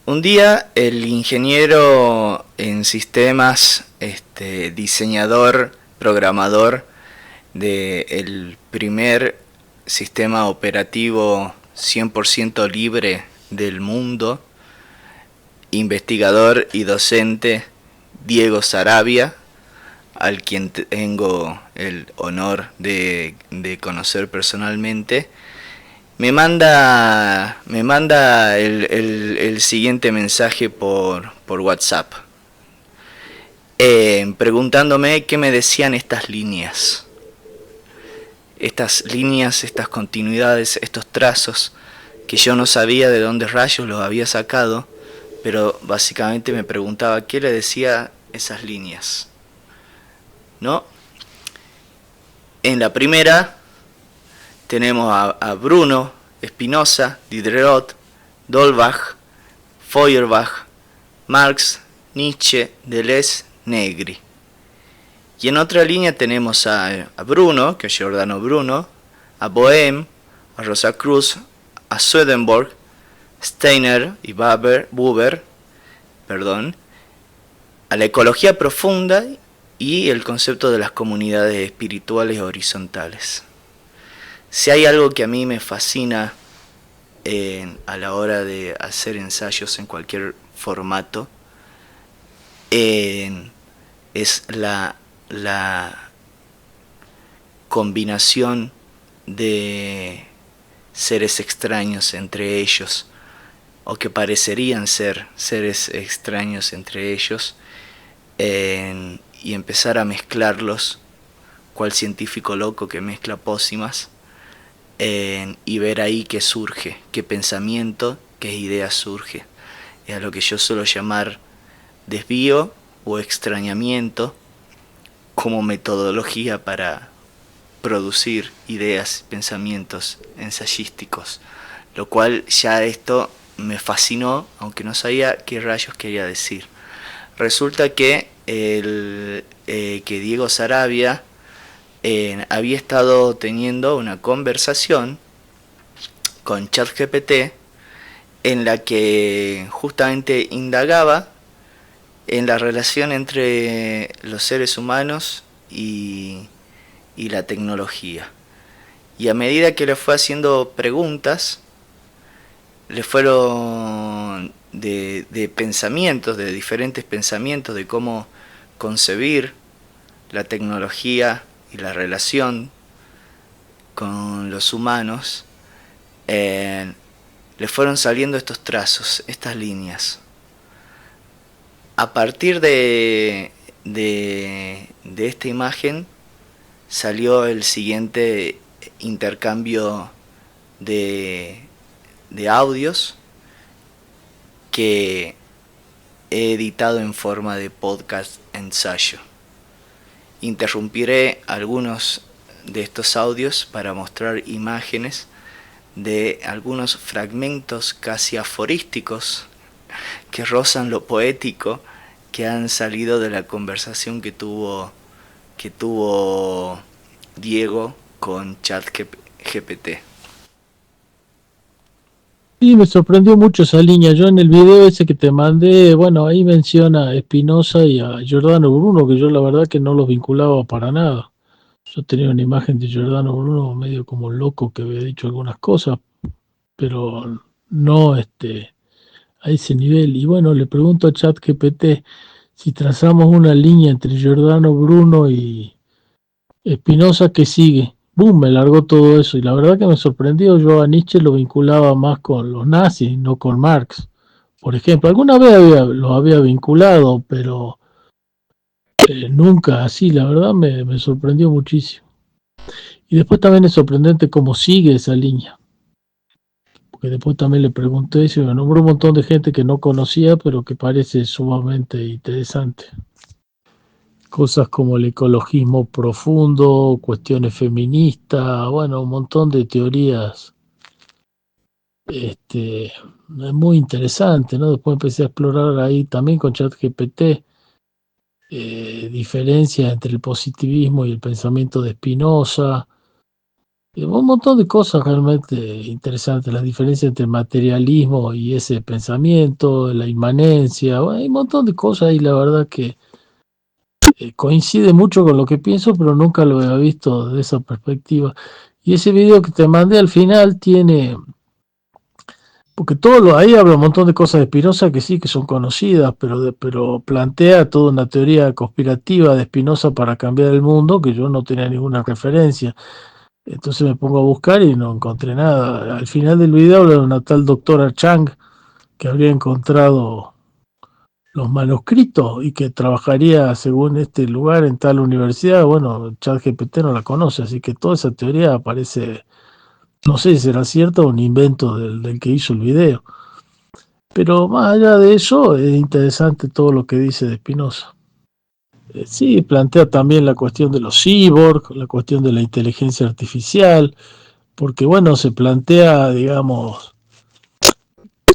Un día el ingeniero en sistemas, diseñador, programador del primer sistema operativo 100% libre del mundo, investigador y docente Diego Saravia, al quien tengo el honor de conocer personalmente, me manda el siguiente mensaje por WhatsApp, preguntándome qué me decían estas líneas. Estas líneas, estas continuidades, estos trazos, que yo no sabía de dónde rayos los había sacado, pero básicamente me preguntaba qué le decía esas líneas, ¿no? En la primera tenemos a Bruno Spinoza, Diderot, Dolbach, Feuerbach, Marx, Nietzsche, Deleuze, Negri. Y en otra línea tenemos a Bruno, que es Giordano Bruno, a Bohème, a Rosa Cruz, a Swedenborg, Steiner y Buber, a la ecología profunda y el concepto de las comunidades espirituales horizontales. Si hay algo que a mí me fascina a la hora de hacer ensayos en cualquier formato, es la combinación de seres extraños entre ellos, o que parecerían ser seres extraños entre ellos, y empezar a mezclarlos, cual científico loco que mezcla pócimas, y ver ahí qué surge, qué pensamiento, qué idea surge. Es a lo que yo suelo llamar desvío o extrañamiento como metodología para producir ideas, pensamientos ensayísticos, lo cual ya esto me fascinó, aunque no sabía qué rayos quería decir. Resulta que que Diego Saravia había estado teniendo una conversación con ChatGPT en la que justamente indagaba en la relación entre los seres humanos y la tecnología. Y a medida que le fue haciendo preguntas, le fueron de pensamientos, de diferentes pensamientos de cómo concebir la tecnología y la relación con los humanos, le fueron saliendo estos trazos, estas líneas. A partir de esta imagen salió el siguiente intercambio de audios que he editado en forma de podcast ensayo. Interrumpiré algunos de estos audios para mostrar imágenes de algunos fragmentos casi aforísticos que rozan lo poético, que han salido de la conversación que tuvo Diego con ChatGPT. Sí, me sorprendió mucho esa línea. Yo en el video ese que te mandé, bueno, ahí menciona a Spinoza y a Giordano Bruno, que yo la verdad que no los vinculaba para nada. Yo tenía una imagen de Giordano Bruno medio como loco que había dicho algunas cosas, pero no a ese nivel. Y bueno, le pregunto a ChatGPT si trazamos una línea entre Giordano Bruno y Spinoza, ¿qué sigue? ¡Bum! Me largó todo eso. Y la verdad que me sorprendió. Yo a Nietzsche lo vinculaba más con los nazis, no con Marx. Por ejemplo, alguna vez lo había vinculado, pero nunca así. La verdad me sorprendió muchísimo. Y después también es sorprendente cómo sigue esa línea. Porque después también le pregunté eso y me nombró un montón de gente que no conocía, pero que parece sumamente interesante. Cosas como el ecologismo profundo, cuestiones feministas, bueno, un montón de teorías es muy interesante, ¿no? Después empecé a explorar ahí también con ChatGPT diferencias entre el positivismo y el pensamiento de Spinoza, Un montón de cosas realmente interesantes, la diferencia entre materialismo y ese pensamiento, la inmanencia, bueno, hay un montón de cosas ahí, la verdad que coincide mucho con lo que pienso, pero nunca lo había visto desde esa perspectiva. Y ese video que te mandé al final tiene, porque ahí habla un montón de cosas de Spinoza que sí, que son conocidas, pero plantea toda una teoría conspirativa de Spinoza para cambiar el mundo, que yo no tenía ninguna referencia. Entonces me pongo a buscar y no encontré nada. Al final del video habla de una tal doctora Chang que habría encontrado los manuscritos y que trabajaría según este lugar en tal universidad. Bueno, ChatGPT no la conoce, así que toda esa teoría parece, no sé si será cierta o un invento del que hizo el video. Pero más allá de eso, es interesante todo lo que dice de Spinoza. Sí, plantea también la cuestión de los cyborg, la cuestión de la inteligencia artificial, porque bueno, se plantea, digamos,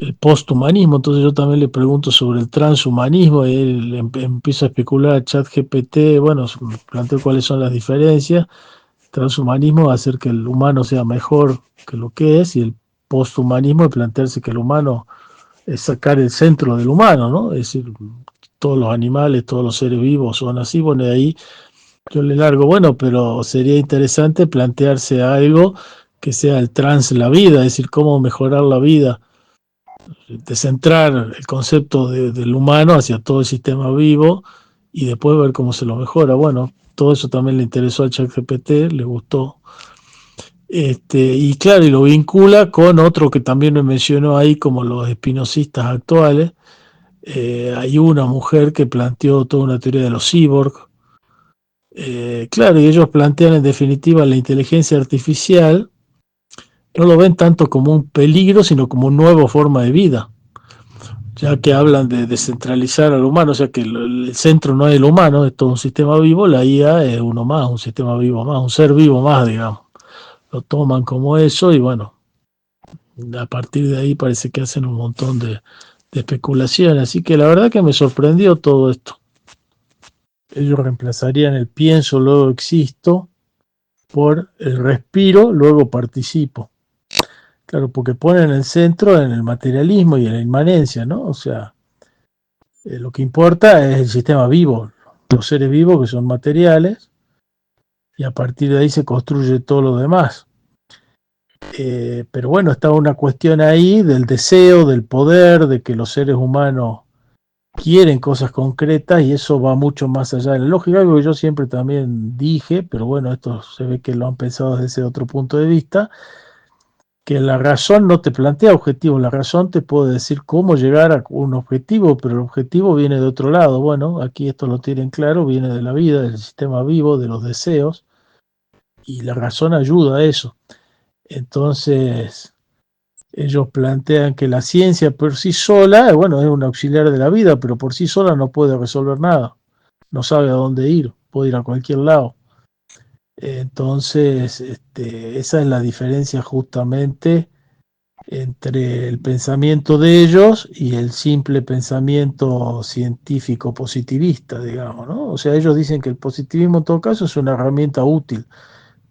el posthumanismo, entonces yo también le pregunto sobre el transhumanismo y él empieza a especular a ChatGPT, bueno, planteo cuáles son las diferencias. Transhumanismo va a hacer que el humano sea mejor que lo que es y el posthumanismo es plantearse que el humano es sacar el centro del humano, ¿no? Es decir, todos los animales, todos los seres vivos son así, bueno, de ahí yo le largo, bueno, pero sería interesante plantearse algo que sea el trans la vida, es decir, cómo mejorar la vida, descentrar el concepto del humano hacia todo el sistema vivo y después ver cómo se lo mejora. Bueno, todo eso también le interesó al ChatGPT, le gustó. Y claro, y lo vincula con otro que también me mencionó ahí, como los espinosistas actuales. Hay una mujer que planteó toda una teoría de los cyborg. Claro, y ellos plantean en definitiva la inteligencia artificial, no lo ven tanto como un peligro, sino como una nueva forma de vida, ya que hablan de descentralizar al humano, o sea que el centro no es el humano, es todo un sistema vivo, la IA es uno más, un sistema vivo más, un ser vivo más, digamos. Lo toman como eso y bueno, a partir de ahí parece que hacen un montón de especulaciones, así que la verdad que me sorprendió todo esto. Ellos reemplazarían el pienso, luego existo, por el respiro, luego participo. Claro, porque ponen el centro en el materialismo y en la inmanencia, ¿no? O sea, lo que importa es el sistema vivo, los seres vivos que son materiales, y a partir de ahí se construye todo lo demás. Pero bueno, está una cuestión ahí del deseo, del poder, de que los seres humanos quieren cosas concretas y eso va mucho más allá de la lógica, algo que yo siempre también dije, pero bueno, esto se ve que lo han pensado desde ese otro punto de vista, que la razón no te plantea objetivos, la razón te puede decir cómo llegar a un objetivo, pero el objetivo viene de otro lado. Bueno, aquí esto lo tienen claro, viene de la vida, del sistema vivo, de los deseos, y la razón ayuda a eso. Entonces, ellos plantean que la ciencia por sí sola, bueno, es un auxiliar de la vida, pero por sí sola no puede resolver nada, no sabe a dónde ir, puede ir a cualquier lado. Entonces, esa es la diferencia justamente entre el pensamiento de ellos y el simple pensamiento científico positivista, digamos, ¿no? O sea, ellos dicen que el positivismo en todo caso es una herramienta útil,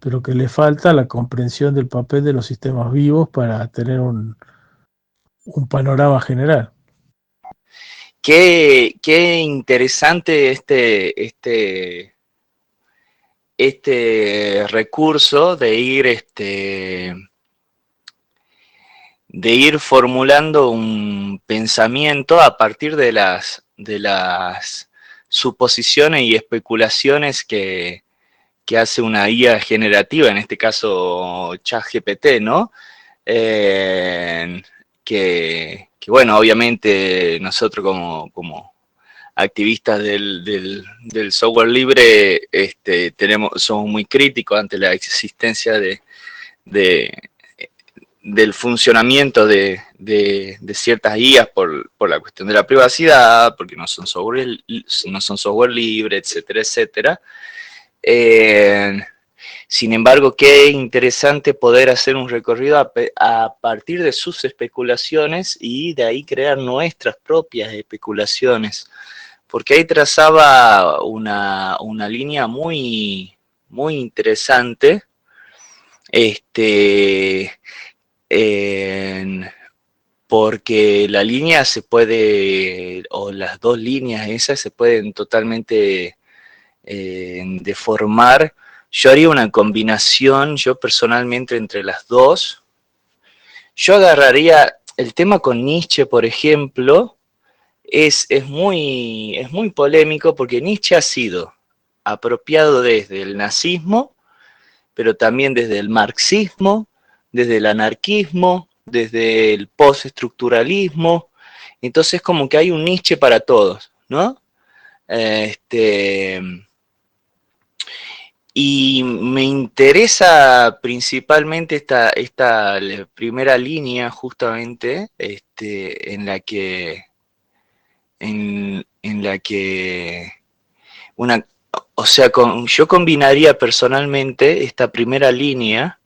pero que le falta la comprensión del papel de los sistemas vivos para tener un panorama general. Qué interesante este recurso de ir formulando un pensamiento a partir de las suposiciones y especulaciones que hace una IA generativa, en este caso ChatGPT, ¿no? Eh, que, bueno, obviamente nosotros como activistas del software libre somos muy críticos ante la existencia de, del funcionamiento de ciertas IAs por la cuestión de la privacidad, porque no son software libre, etcétera, etcétera. Sin embargo, qué interesante poder hacer un recorrido a partir de sus especulaciones y de ahí crear nuestras propias especulaciones, porque ahí trazaba una línea muy, muy interesante este, porque la línea se puede, o las dos líneas esas se pueden totalmente deformar. Yo haría una combinación, yo personalmente, entre las dos. Yo agarraría el tema con Nietzsche, por ejemplo, es muy polémico porque Nietzsche ha sido apropiado desde el nazismo, pero también desde el marxismo, desde el anarquismo, desde el postestructuralismo. Entonces como que hay un Nietzsche para todos, ¿no? Este, y me interesa principalmente esta primera línea justamente en la que una, o sea, yo combinaría personalmente esta primera línea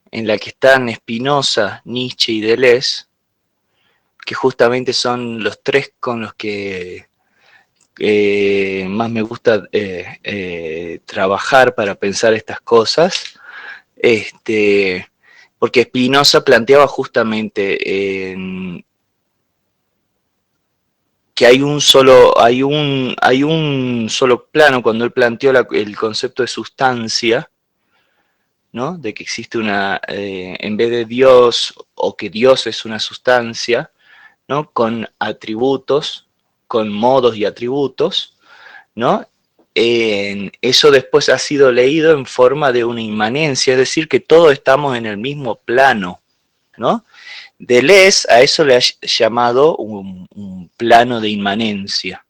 en la que están Spinoza, Nietzsche y Deleuze, que justamente son los tres con los que más me gusta trabajar para pensar estas cosas, porque Spinoza planteaba justamente que hay un solo plano cuando él planteó el concepto de sustancia, ¿no? De que existe en vez de Dios, o que Dios es una sustancia, ¿no? Con atributos, con modos y atributos, ¿no? Eso después ha sido leído en forma de una inmanencia, es decir, que todos estamos en el mismo plano, ¿no? Deleuze a eso le ha llamado un plano de inmanencia,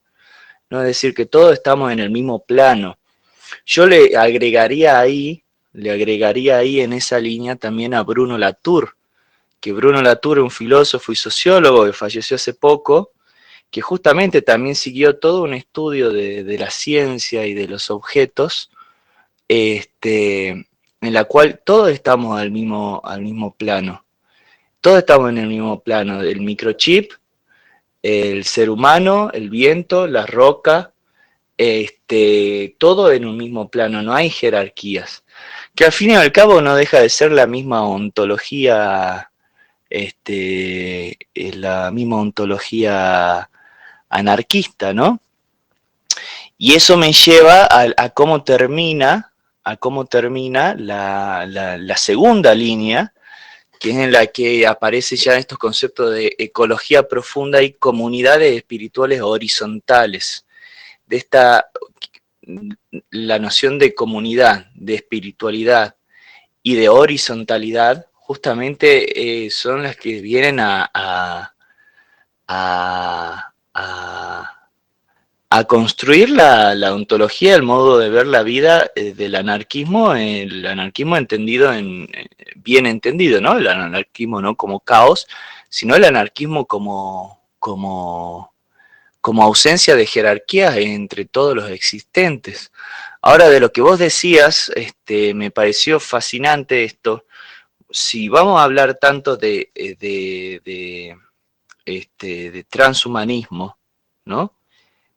¿no? Es decir, que todos estamos en el mismo plano. Yo le agregaría ahí en esa línea también a Bruno Latour, que Bruno Latour es un filósofo y sociólogo que falleció hace poco, que justamente también siguió todo un estudio de la ciencia y de los objetos, en la cual todos estamos al mismo plano. Todos estamos en el mismo plano, el microchip, el ser humano, el viento, la roca, todo en un mismo plano, no hay jerarquías. Que al fin y al cabo no deja de ser la misma ontología anarquista, ¿no? Y eso me lleva a cómo termina la segunda línea, que es en la que aparece ya estos conceptos de ecología profunda y comunidades espirituales horizontales. De la noción de comunidad, de espiritualidad y de horizontalidad, justamente son las que vienen a, a a construir la ontología, el modo de ver la vida del anarquismo, el anarquismo entendido bien entendido, ¿no? El anarquismo no como caos, sino el anarquismo como ausencia de jerarquías entre todos los existentes. Ahora, de lo que vos decías, me pareció fascinante esto. Si vamos a hablar tanto de transhumanismo, ¿no?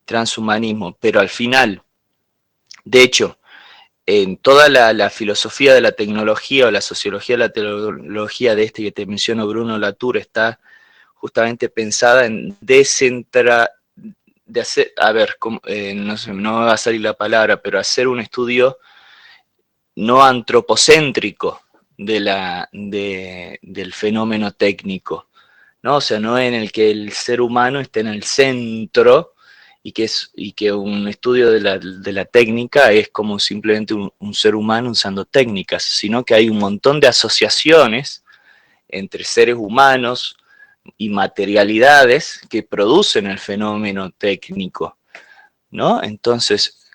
Transhumanismo, pero al final, de hecho, en toda la filosofía de la tecnología o la sociología de la tecnología de que te menciono, Bruno Latour, está justamente pensada en de hacer, a ver, no sé, no me va a salir la palabra, pero hacer un estudio no antropocéntrico del fenómeno técnico, ¿no? O sea, no en el que el ser humano esté en el centro y que un estudio de la técnica es como simplemente un ser humano usando técnicas, sino que hay un montón de asociaciones entre seres humanos y materialidades que producen el fenómeno técnico, ¿no? Entonces,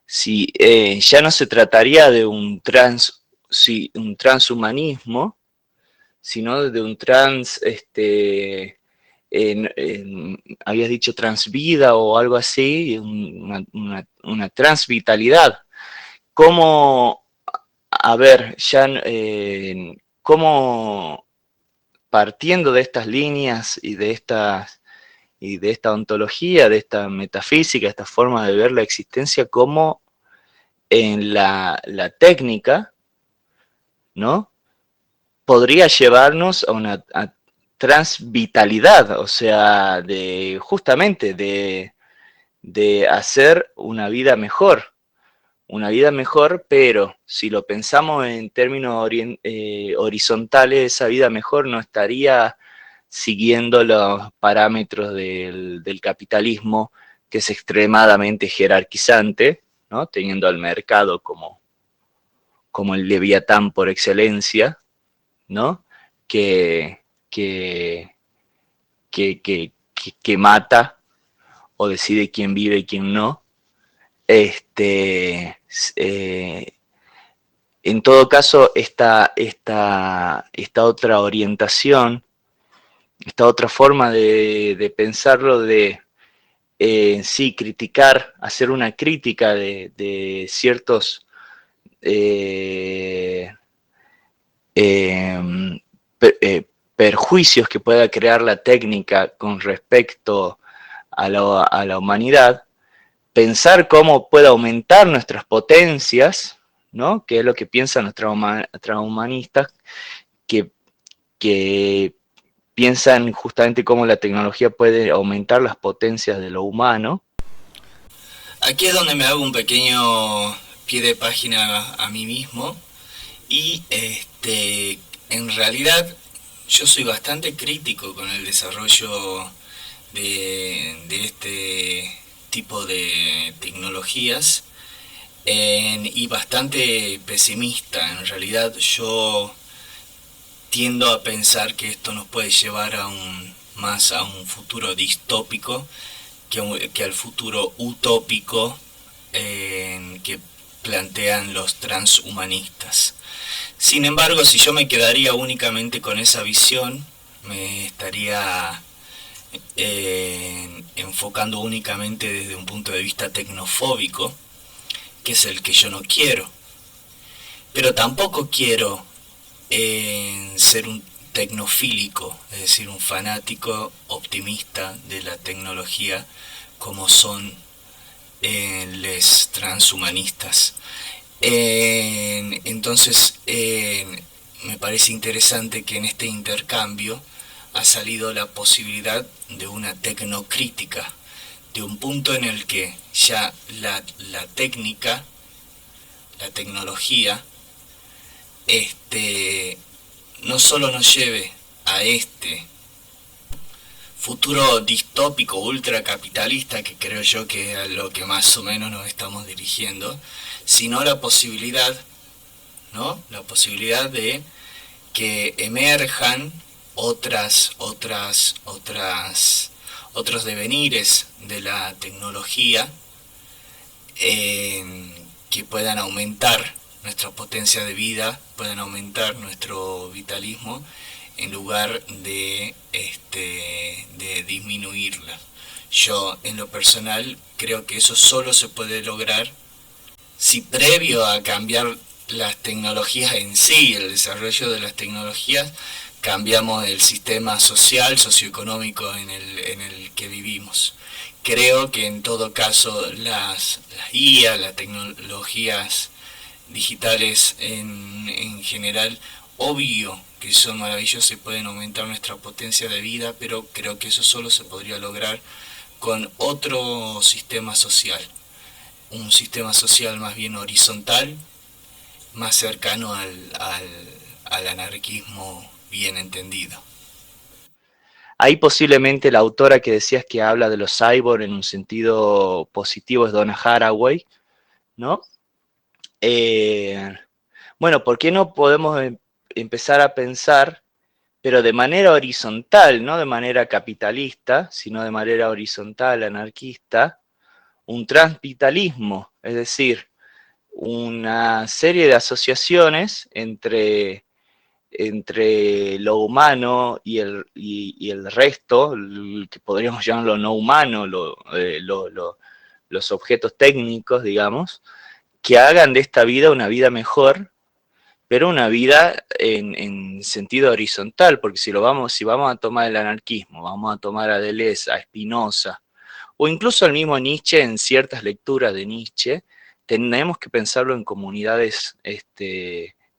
si ya no se trataría de un transhumanismo, sino de un habías dicho transvida o algo así, una transvitalidad. ¿Cómo, a ver, ya, cómo partiendo de estas líneas y de esta ontología, de esta metafísica, esta forma de ver la existencia, cómo en la técnica, ¿no? Podría llevarnos a una transvitalidad, o sea, de justamente de hacer una vida mejor, pero si lo pensamos en términos horizontales, esa vida mejor no estaría siguiendo los parámetros del capitalismo, que es extremadamente jerarquizante, ¿no? Teniendo al mercado como el leviatán por excelencia, ¿no? Que, que, que mata o decide quién vive y quién no. Eh, en todo caso, esta otra orientación, esta otra forma de pensarlo, de sí, criticar, hacer una crítica de ciertos eh, eh, perjuicios que pueda crear la técnica con respecto a la humanidad, pensar cómo puede aumentar nuestras potencias, ¿no? Que es lo que piensan nuestros humanistas, que, que piensan justamente cómo la tecnología puede aumentar las potencias de lo humano. Aquí es donde me hago un pequeño pie de página a mí mismo y en realidad yo soy bastante crítico con el desarrollo de este tipo de tecnologías y bastante pesimista. En realidad yo tiendo a pensar que esto nos puede llevar más a un futuro distópico que al futuro utópico que plantean los transhumanistas. Sin embargo, si yo me quedaría únicamente con esa visión, me estaría enfocando únicamente desde un punto de vista tecnofóbico, que es el que yo no quiero. Pero tampoco quiero ser un tecnofílico, es decir, un fanático optimista de la tecnología como son los transhumanistas. Entonces, me parece interesante que en este intercambio ha salido la posibilidad de una tecnocrítica, de un punto en el que ya la técnica, la tecnología, no solo nos lleve a este futuro distópico ultracapitalista, que creo yo que es a lo que más o menos nos estamos dirigiendo, sino la posibilidad, ¿no? La posibilidad de que emerjan otros devenires de la tecnología que puedan aumentar nuestra potencia de vida, puedan aumentar nuestro vitalismo en lugar de disminuirla. Yo en lo personal creo que eso solo se puede lograr si previo a cambiar las tecnologías en sí, el desarrollo de las tecnologías, cambiamos el sistema social, socioeconómico en el que vivimos. Creo que en todo caso las IA, las tecnologías digitales en general, obvio que son maravillosas y pueden aumentar nuestra potencia de vida, pero creo que eso solo se podría lograr con otro sistema social, un sistema social más bien horizontal, más cercano al anarquismo bien entendido. Ahí posiblemente la autora que decías que habla de los cyborg en un sentido positivo es Donna Haraway, ¿no? Eh, bueno, ¿por qué no podemos empezar a pensar, pero de manera horizontal, no de manera capitalista, sino de manera horizontal, anarquista, un transvitalismo, es decir, una serie de asociaciones entre lo humano y el resto, que podríamos llamarlo no humano, los objetos técnicos, digamos, que hagan de esta vida una vida mejor, pero una vida en sentido horizontal, porque si vamos a tomar el anarquismo, vamos a tomar a Deleuze, a Spinoza, o incluso al mismo Nietzsche en ciertas lecturas de Nietzsche, tenemos que pensarlo en comunidades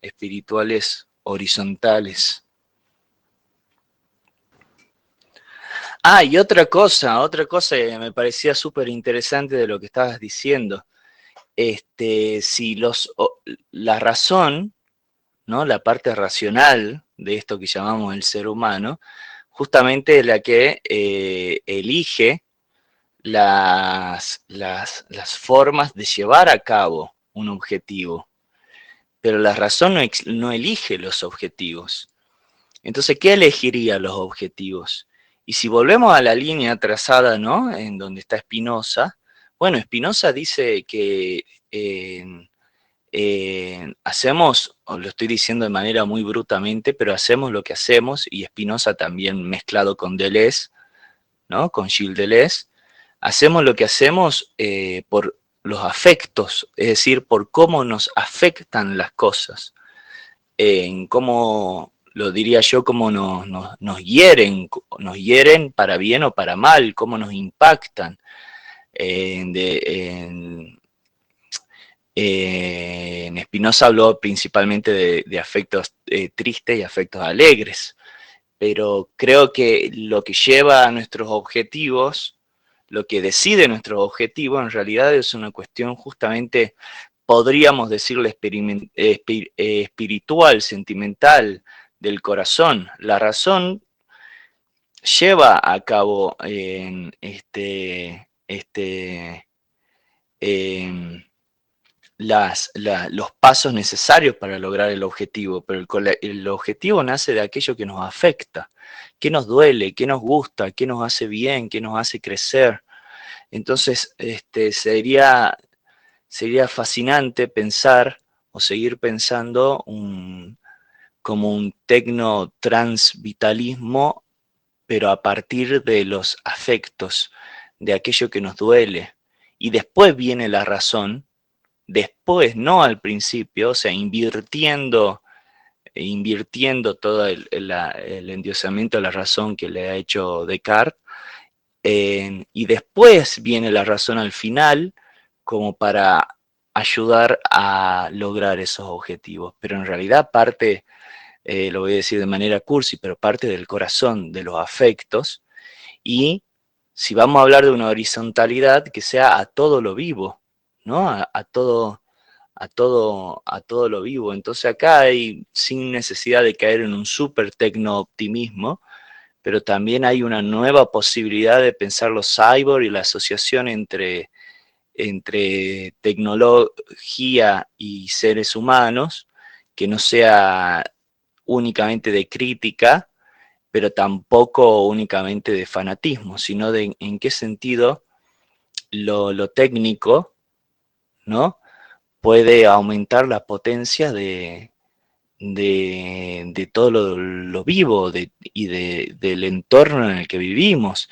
espirituales horizontales. Ah, y otra cosa que me parecía súper interesante de lo que estabas diciendo. Si la razón, ¿no? La parte racional de esto que llamamos el ser humano, justamente es la que elige las formas de llevar a cabo un objetivo. Pero la razón no elige los objetivos. Entonces, ¿qué elegiría los objetivos? Y si volvemos a la línea trazada, ¿no? En donde está Spinoza, bueno, Spinoza dice que hacemos, lo estoy diciendo de manera muy brutamente, pero hacemos lo que hacemos, y Spinoza también mezclado con Deleuze, ¿no? Con Gilles Deleuze, hacemos lo que hacemos por los afectos, es decir, por cómo nos afectan las cosas, en cómo, lo diría yo, cómo nos hieren para bien o para mal, cómo nos impactan. En Spinoza habló principalmente de afectos tristes y afectos alegres, pero creo que lo que lleva a nuestros objetivos, lo que decide nuestros objetivos, en realidad es una cuestión justamente, podríamos decirle, espiritual, sentimental, del corazón. La razón lleva a cabo los pasos necesarios para lograr el objetivo, pero el objetivo nace de aquello que nos afecta, que nos duele, que nos gusta, que nos hace bien, que nos hace crecer. Entonces, sería fascinante pensar o seguir pensando como un tecno-transvitalismo, pero a partir de los afectos, de aquello que nos duele. Y después viene la razón, después, no al principio, o sea, invirtiendo todo el endiosamiento de la razón que le ha hecho Descartes, y después viene la razón al final, como para ayudar a lograr esos objetivos. Pero en realidad parte, lo voy a decir de manera cursi, pero parte del corazón, de los afectos, y si vamos a hablar de una horizontalidad, que sea a todo lo vivo, ¿no? A todo lo vivo. Entonces acá hay, sin necesidad de caer en un súper tecno-optimismo, pero también hay una nueva posibilidad de pensar los cyborg y la asociación entre tecnología y seres humanos, que no sea únicamente de crítica, pero tampoco únicamente de fanatismo, sino de en qué sentido lo técnico, ¿no? Puede aumentar la potencia de todo lo vivo del entorno en el que vivimos,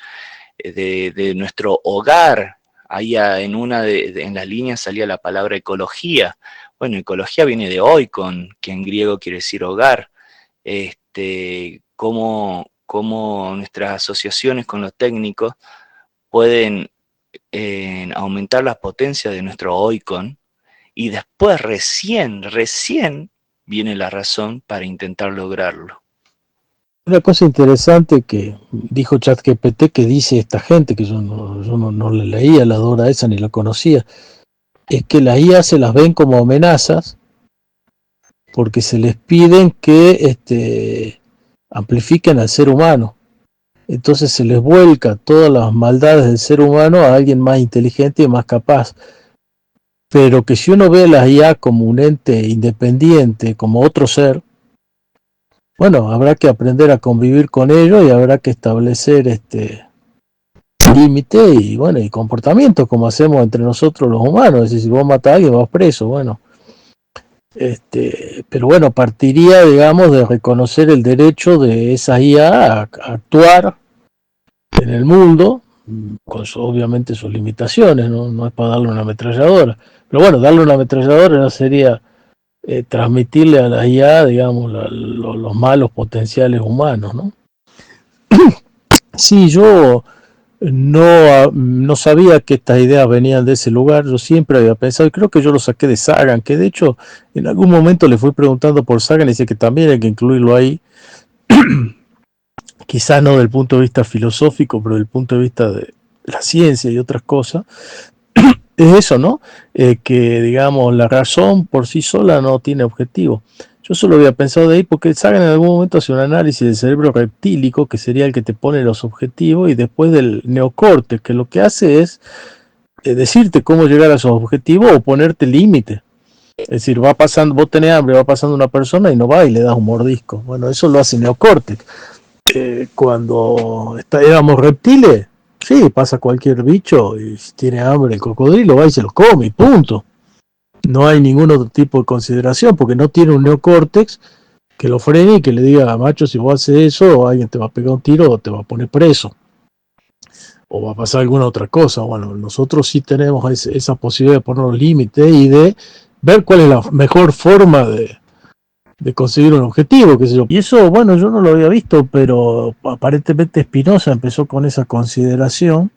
de nuestro hogar. Ahí en las líneas salía la palabra ecología. Bueno, ecología viene de oikon, que en griego quiere decir hogar. Cómo nuestras asociaciones con los técnicos pueden aumentar la potencia de nuestro oikon, y después recién viene la razón para intentar lograrlo. Una cosa interesante que dijo ChatGPT, que dice esta gente, que yo no la leía, la Dora esa, ni la conocía, es que las IA se las ven como amenazas porque se les piden que amplifiquen al ser humano. Entonces se les vuelca todas las maldades del ser humano a alguien más inteligente y más capaz. Pero que si uno ve a las IA como un ente independiente, como otro ser, bueno, habrá que aprender a convivir con ellos y habrá que establecer límite y bueno, y comportamientos como hacemos entre nosotros los humanos. Es decir, si vos matás a alguien vas preso, bueno. Pero bueno, partiría, digamos, de reconocer el derecho de esas IA a actuar en el mundo, con obviamente sus limitaciones, no es para darle una ametralladora. Pero bueno, darle una ametralladora no sería transmitirle a la IA, digamos, los malos potenciales humanos, ¿no? Sí, yo No sabía que estas ideas venían de ese lugar. Yo siempre había pensado, y creo que yo lo saqué de Sagan, que de hecho en algún momento le fui preguntando por Sagan y dice que también hay que incluirlo ahí. Quizás no del punto de vista filosófico, pero del punto de vista de la ciencia y otras cosas. Es eso, ¿no? Que digamos, la razón por sí sola no tiene objetivo. Yo solo había pensado de ahí porque Sagan en algún momento hace un análisis del cerebro reptílico, que sería el que te pone los objetivos, y después del neocórtex, que lo que hace es decirte cómo llegar a esos objetivos o ponerte límite. Es decir, va pasando, vos tenés hambre, va pasando una persona y no va y le das un mordisco. Bueno, eso lo hace neocórtex. Cuando éramos reptiles, sí, pasa cualquier bicho y si tiene hambre el cocodrilo va y se lo come y punto. No hay ningún otro tipo de consideración porque no tiene un neocórtex que lo frene y que le diga, macho, si vos haces eso, alguien te va a pegar un tiro o te va a poner preso. O va a pasar alguna otra cosa. Bueno, nosotros sí tenemos esa posibilidad de poner límites y de ver cuál es la mejor forma de conseguir un objetivo, qué sé yo. Y eso, bueno, yo no lo había visto, pero aparentemente Spinoza empezó con esa consideración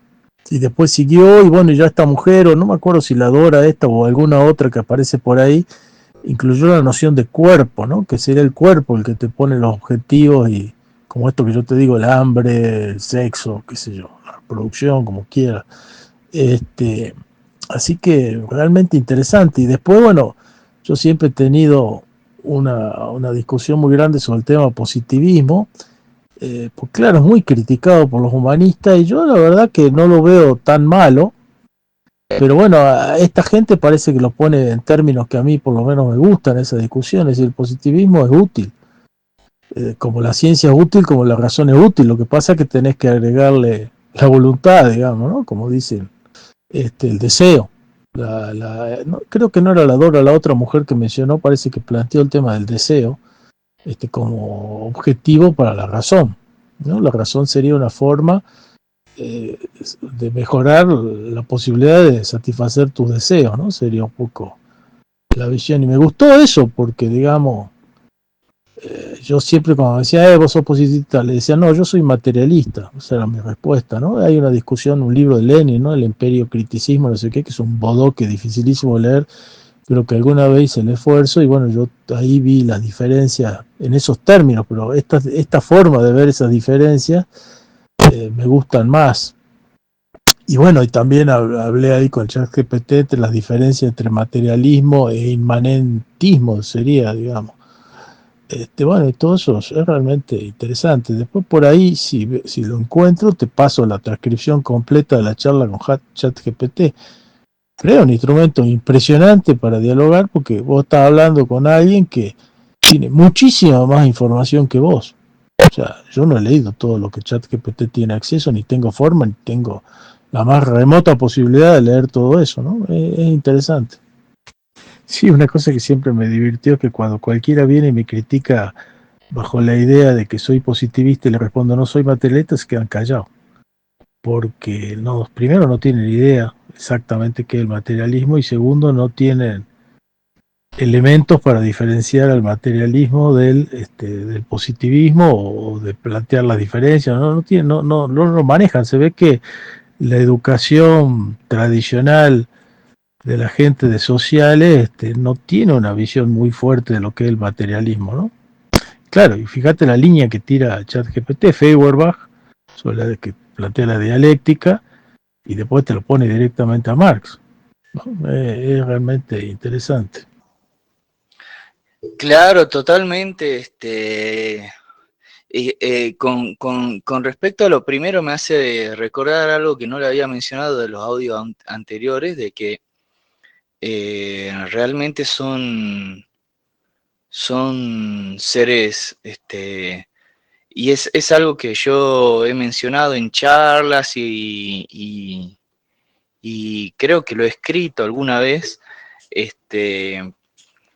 y después siguió y bueno, ya esta mujer, o no me acuerdo si la Dora esta o alguna otra que aparece por ahí, incluyó la noción de cuerpo, ¿no? Que sería el cuerpo el que te pone los objetivos y como esto que yo te digo, el hambre, el sexo, qué sé yo, la reproducción, como quiera. Este, así que realmente interesante. Y después, bueno, yo siempre he tenido una discusión muy grande sobre el tema positivismo, pues claro, es muy criticado por los humanistas y yo la verdad que no lo veo tan malo, pero bueno, a esta gente parece que lo pone en términos que a mí por lo menos me gustan esa discusión, es decir, el positivismo es útil, como la ciencia es útil, como la razón es útil, lo que pasa es que tenés que agregarle la voluntad, digamos, ¿no? Como dicen, el deseo. No, creo que no era la Dora, la otra mujer que mencionó, parece que planteó el tema del deseo como objetivo para la razón, ¿no? La razón sería una forma eh, de mejorar la posibilidad de satisfacer tus deseos, ¿no? Sería un poco la visión. Y me gustó eso porque, digamos, yo siempre cuando decía, vos sos positivista, le decía, no, yo soy materialista. Esa era mi respuesta, ¿no? Hay una discusión, un libro de Lenin, ¿no? El imperio criticismo, no sé qué, que es un bodoque dificilísimo de leer, pero que alguna vez hice el esfuerzo y bueno, yo ahí vi las diferencias en esos términos, pero esta forma de ver esas diferencias me gustan más. Y bueno, y también hablé ahí con ChatGPT entre las diferencias entre materialismo e inmanentismo, sería, digamos. Bueno, y todo eso es realmente interesante. Después por ahí, si lo encuentro, te paso la transcripción completa de la charla con ChatGPT. Creo un instrumento impresionante para dialogar porque vos estás hablando con alguien que tiene muchísima más información que vos. O sea, yo no he leído todo lo que ChatGPT tiene acceso, ni tengo forma, ni tengo la más remota posibilidad de leer todo eso, ¿no? Es interesante. Sí, una cosa que siempre me divirtió es que cuando cualquiera viene y me critica bajo la idea de que soy positivista y le respondo no soy materialista, se quedan callados. Porque no, primero no tienen idea exactamente qué es el materialismo y segundo no tienen elementos para diferenciar al materialismo del positivismo o de plantear las diferencias, no lo manejan. Se ve que la educación tradicional de la gente de sociales no tiene una visión muy fuerte de lo que es el materialismo, ¿no? Claro, y fíjate la línea que tira ChatGPT, Feuerbach, sobre la que plantea la dialéctica, y después te lo pone directamente a Marx, ¿no? Es realmente interesante. Claro, totalmente. Con respecto a lo primero, me hace recordar algo que no le había mencionado de los audios anteriores, de que realmente son seres, y es algo que yo he mencionado en charlas y creo que lo he escrito alguna vez,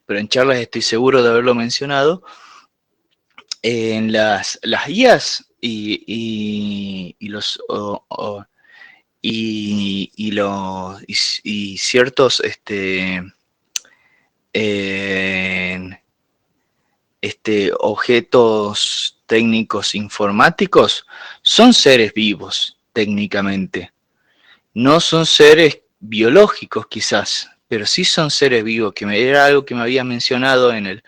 pero en charlas estoy seguro de haberlo mencionado, en las IAs y los y ciertos eh, objetos técnicos informáticos son seres vivos técnicamente. No son seres biológicos quizás, pero sí son seres vivos, que era algo que me había mencionado en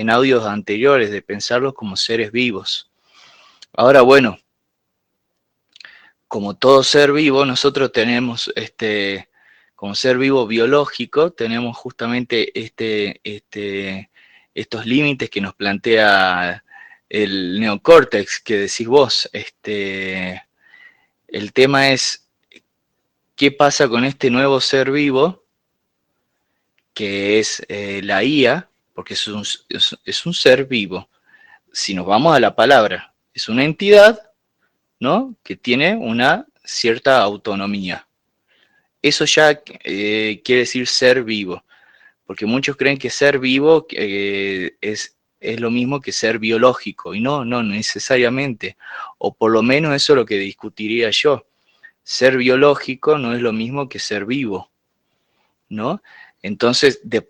audios anteriores, de pensarlos como seres vivos. Ahora, bueno, como todo ser vivo, nosotros tenemos, como ser vivo biológico, tenemos justamente estos límites que nos plantea el neocórtex que decís vos. El tema es, ¿qué pasa con este nuevo ser vivo, que es la IA? Porque es un ser vivo. Si nos vamos a la palabra, es una entidad, ¿no?, que tiene una cierta autonomía. Eso ya quiere decir ser vivo, porque muchos creen que ser vivo es lo mismo que ser biológico, y no necesariamente, o por lo menos eso es lo que discutiría yo. Ser biológico no es lo mismo que ser vivo, ¿no? Entonces, de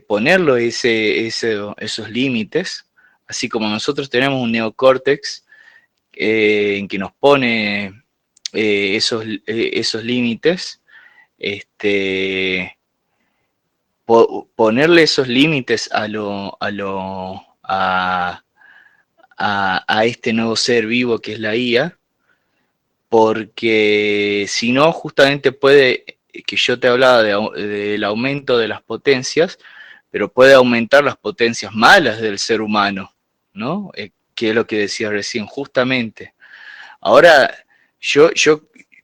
ponerlo esos límites, así como nosotros tenemos un neocórtex en que nos pone esos límites, ponerle esos límites a este nuevo ser vivo que es la IA, porque si no, justamente puede, que yo te hablaba del aumento de las potencias, pero puede aumentar las potencias malas del ser humano, ¿no? Que es lo que decía recién, justamente. Ahora, yo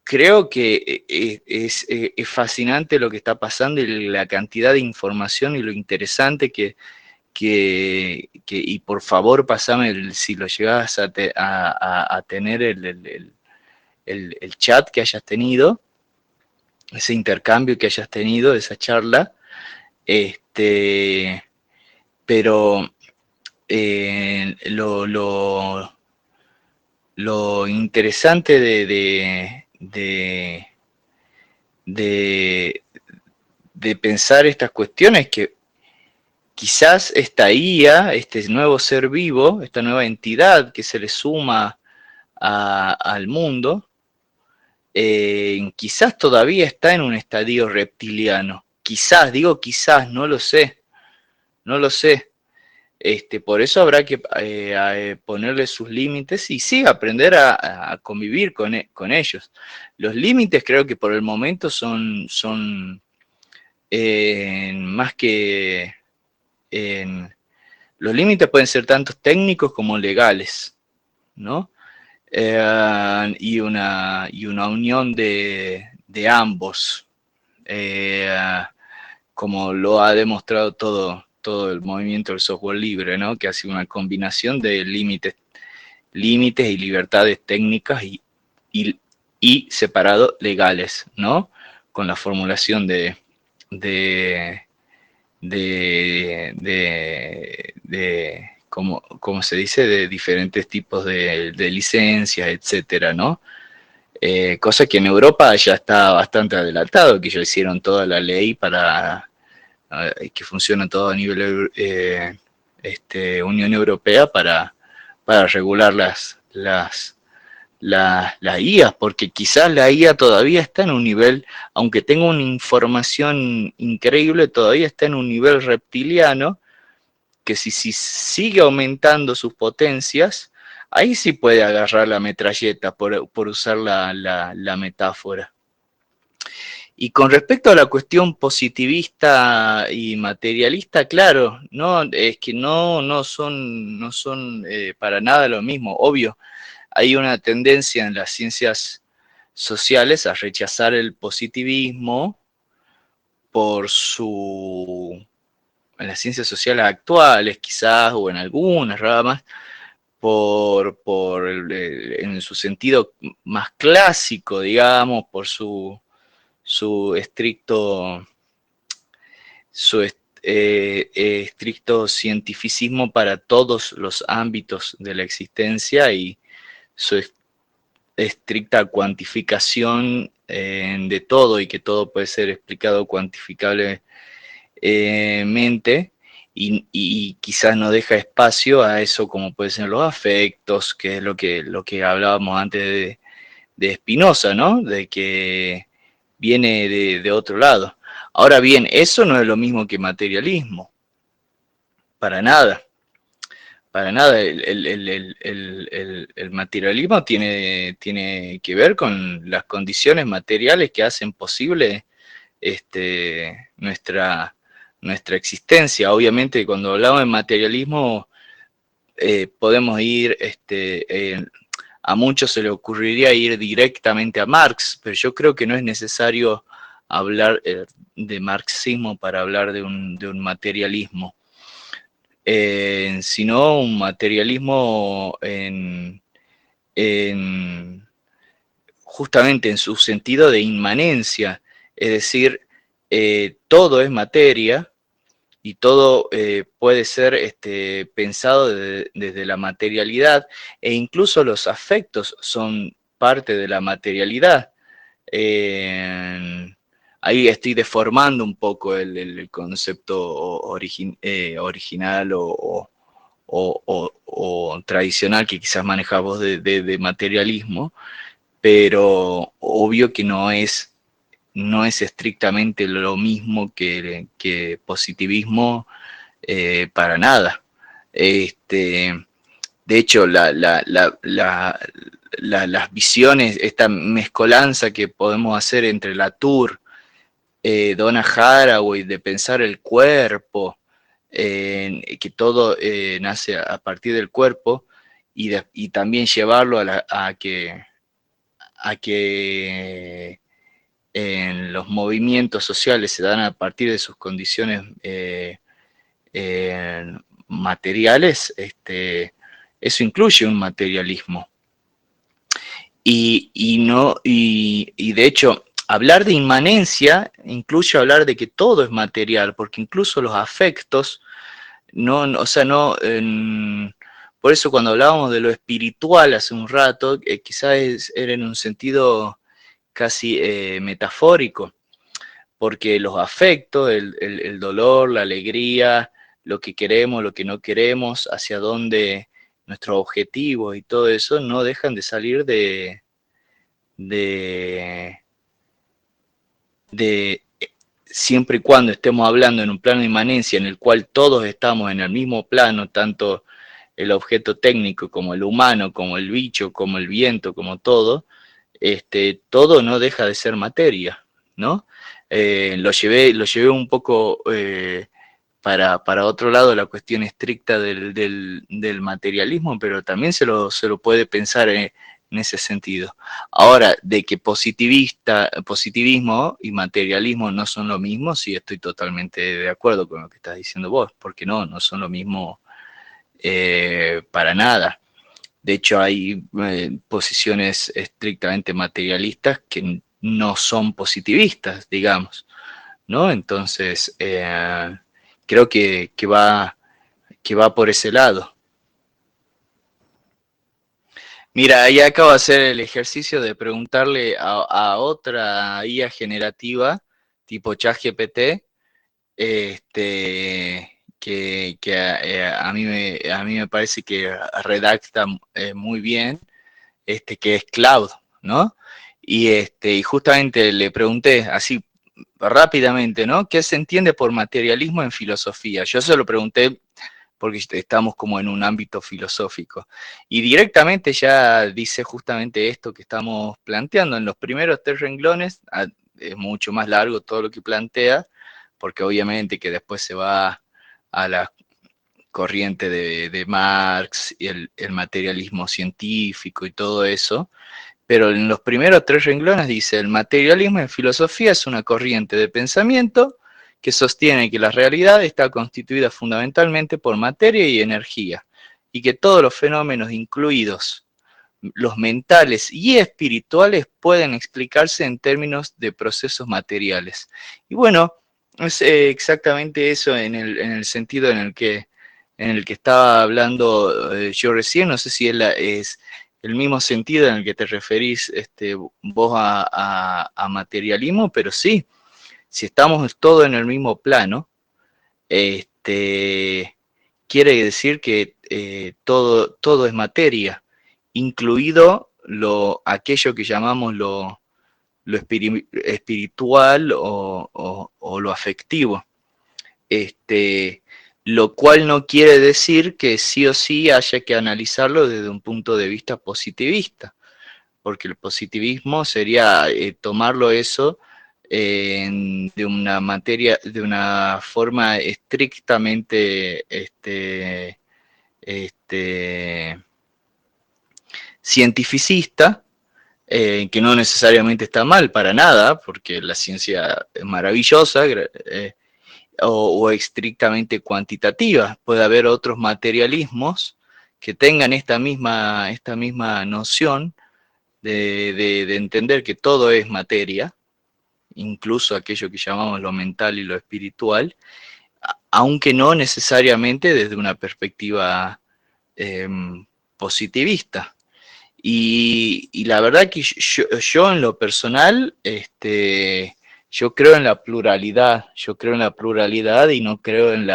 creo que es fascinante lo que está pasando y la cantidad de información y lo interesante y por favor pasame si lo llegas a tener el chat que hayas tenido, ese intercambio que hayas tenido, esa charla, pero lo interesante de pensar estas cuestiones, que quizás esta IA, este nuevo ser vivo, esta nueva entidad que se le suma al mundo, quizás todavía está en un estadio reptiliano. Quizás, digo quizás, no lo sé. Por eso habrá que ponerle sus límites y sí, aprender a convivir con ellos. Los límites creo que por el momento son más que... los límites pueden ser tanto técnicos como legales, ¿no? Y una unión de ambos, como lo ha demostrado todo el movimiento del software libre, ¿no?, que ha sido una combinación de límites y libertades técnicas y separado legales, ¿no?, con la formulación ¿cómo se dice?, de diferentes tipos de licencias, etcétera, ¿no? Cosa que en Europa ya está bastante adelantado, que ya hicieron toda la ley para que funciona todo a nivel Unión Europea para regular las IAs, porque quizás la IA todavía está en un nivel, aunque tenga una información increíble, todavía está en un nivel reptiliano, que si sigue aumentando sus potencias, ahí sí puede agarrar la metralleta, por usar la metáfora. Y con respecto a la cuestión positivista y materialista, claro, no, es que no son para nada lo mismo. Obvio, hay una tendencia en las ciencias sociales a rechazar el positivismo en las ciencias sociales actuales quizás, o en algunas ramas, en su sentido más clásico, digamos, por su estricto cientificismo para todos los ámbitos de la existencia y su estricta cuantificación de todo, y que todo puede ser explicado cuantificablemente, y quizás no deja espacio a eso, como pueden ser los afectos, que es lo que hablábamos antes de Spinoza, ¿no? De que viene de otro lado. Ahora bien, eso no es lo mismo que materialismo, para nada. Para nada, el materialismo tiene que ver con las condiciones materiales que hacen posible nuestra existencia. Obviamente, cuando hablamos de materialismo, podemos ir, a muchos se le ocurriría ir directamente a Marx, pero yo creo que no es necesario hablar de marxismo para hablar de un materialismo. Sino un materialismo justamente en su sentido de inmanencia, es decir, todo es materia y todo puede ser pensado desde la materialidad, e incluso los afectos son parte de la materialidad. Ahí estoy deformando un poco el concepto original o tradicional que quizás manejás vos de materialismo, pero obvio que no es estrictamente lo mismo que positivismo, para nada. De hecho, las visiones, esta mezcolanza que podemos hacer entre Latour, Donna Haraway, de pensar el cuerpo, que todo nace a partir del cuerpo, y también llevarlo a que en los movimientos sociales se dan a partir de sus condiciones materiales, eso incluye un materialismo. Y de hecho, hablar de inmanencia incluye hablar de que todo es material, porque incluso los afectos, por eso cuando hablábamos de lo espiritual hace un rato, quizás era en un sentido casi metafórico, porque los afectos, el dolor, la alegría, lo que queremos, lo que no queremos, hacia dónde nuestros objetivos y todo eso, no dejan de salir siempre y cuando estemos hablando en un plano de inmanencia en el cual todos estamos en el mismo plano, tanto el objeto técnico como el humano, como el bicho, como el viento, como todo, todo no deja de ser materia, ¿no? Lo llevé un poco para otro lado, la cuestión estricta del materialismo, pero también se lo puede pensar en ese sentido. Ahora, de que positivismo y materialismo no son lo mismo, sí estoy totalmente de acuerdo con lo que estás diciendo vos, porque no son lo mismo para nada. De hecho, hay posiciones estrictamente materialistas que no son positivistas, digamos, ¿no? Entonces, creo que va por ese lado. Mira, ahí acabo de hacer el ejercicio de preguntarle a otra IA generativa, tipo ChatGPT, que a mí me parece que redacta muy bien, que es Cloud, ¿no? Y justamente le pregunté así rápidamente, ¿no? ¿Qué se entiende por materialismo en filosofía? Yo se lo pregunté porque estamos como en un ámbito filosófico. Y directamente ya dice justamente esto que estamos planteando. En los primeros 3 renglones, es mucho más largo todo lo que plantea, porque obviamente que después se va a la corriente de Marx y el materialismo científico y todo eso. Pero en los primeros 3 renglones dice: el materialismo en filosofía es una corriente de pensamiento que sostiene que la realidad está constituida fundamentalmente por materia y energía, y que todos los fenómenos, incluidos los mentales y espirituales, pueden explicarse en términos de procesos materiales. Y bueno, es exactamente eso en el sentido en el que estaba hablando yo recién. No sé si es el mismo sentido en el que te referís vos a materialismo, pero sí, si estamos todos en el mismo plano, quiere decir que todo es materia, incluido aquello que llamamos lo espiritual o lo afectivo. Lo cual no quiere decir que sí o sí haya que analizarlo desde un punto de vista positivista, porque el positivismo sería tomarlo eso de una forma estrictamente cientificista, que no necesariamente está mal para nada, porque la ciencia es maravillosa, o estrictamente cuantitativa. Puede haber otros materialismos que tengan esta misma noción de entender que todo es materia, incluso aquello que llamamos lo mental y lo espiritual, aunque no necesariamente desde una perspectiva positivista. Y la verdad que yo en lo personal, yo creo en la pluralidad, y no creo en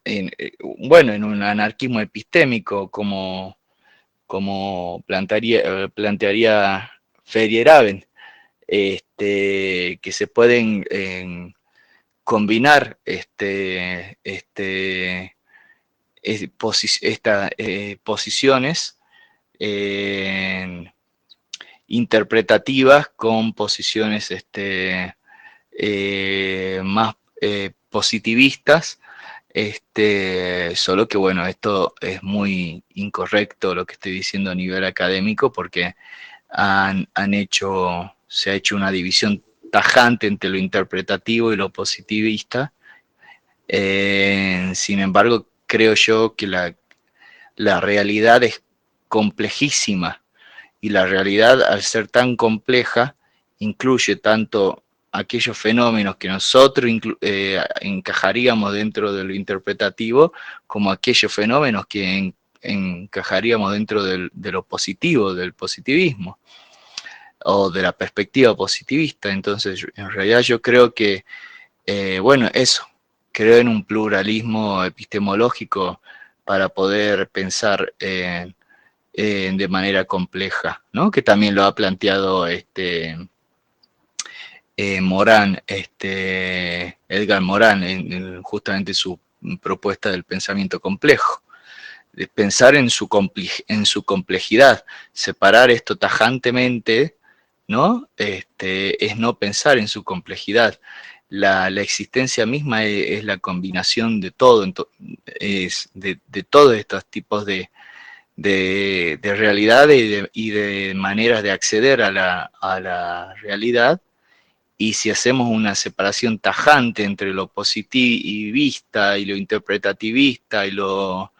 en un anarquismo epistémico como plantearía Feyerabend, que se pueden combinar posiciones interpretativas con posiciones más positivistas, solo que bueno, esto es muy incorrecto lo que estoy diciendo a nivel académico, porque se ha hecho una división tajante entre lo interpretativo y lo positivista. Sin embargo, creo yo que la realidad es complejísima, y la realidad, al ser tan compleja, incluye tanto aquellos fenómenos que nosotros encajaríamos dentro de lo interpretativo, como aquellos fenómenos que encajaríamos dentro de lo positivo, del positivismo, o de la perspectiva positivista. Entonces, en realidad yo creo que, creo en un pluralismo epistemológico para poder pensar de manera compleja, ¿no? Que también lo ha planteado Morán, Edgar Morán, en justamente su propuesta del pensamiento complejo, de pensar en su complejidad. Separar esto tajantemente, ¿no? Es no pensar en su complejidad. La existencia misma es la combinación de todo, de todos estos tipos de realidad y de maneras de acceder a la realidad. Y si hacemos una separación tajante entre lo positivista y lo interpretativista y lo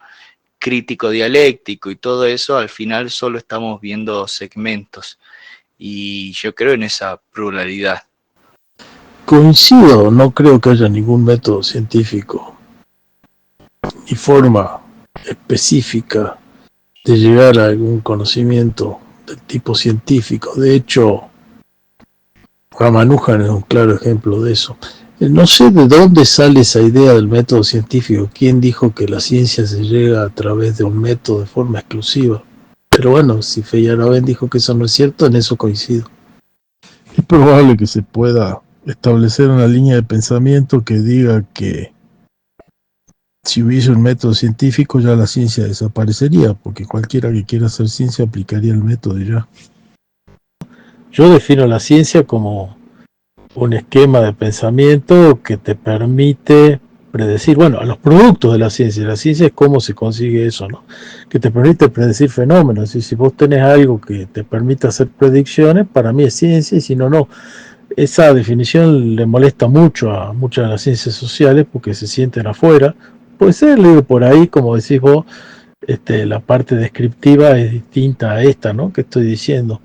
crítico dialéctico y todo eso, al final solo estamos viendo segmentos. Y yo creo en esa pluralidad. Coincido, no creo que haya ningún método científico ni forma específica de llegar a algún conocimiento del tipo científico. De hecho, Ramanujan es un claro ejemplo de eso. No sé de dónde sale esa idea del método científico. ¿Quién dijo que la ciencia se llega a través de un método de forma exclusiva? Pero bueno, si Feyerabend dijo que eso no es cierto, en eso coincido. Es probable que se pueda establecer una línea de pensamiento que diga que si hubiese un método científico ya la ciencia desaparecería, porque cualquiera que quiera hacer ciencia aplicaría el método y ya. Yo defino la ciencia como un esquema de pensamiento que te permite predecir, bueno, a los productos de la ciencia es cómo se consigue eso, ¿no? Que te permite predecir fenómenos, y si vos tenés algo que te permite hacer predicciones, para mí es ciencia, y si no, no. Esa definición le molesta mucho a muchas de las ciencias sociales porque se sienten afuera. Puede ser, le digo, por ahí, como decís vos, la parte descriptiva es distinta a esta, ¿no?, que estoy diciendo.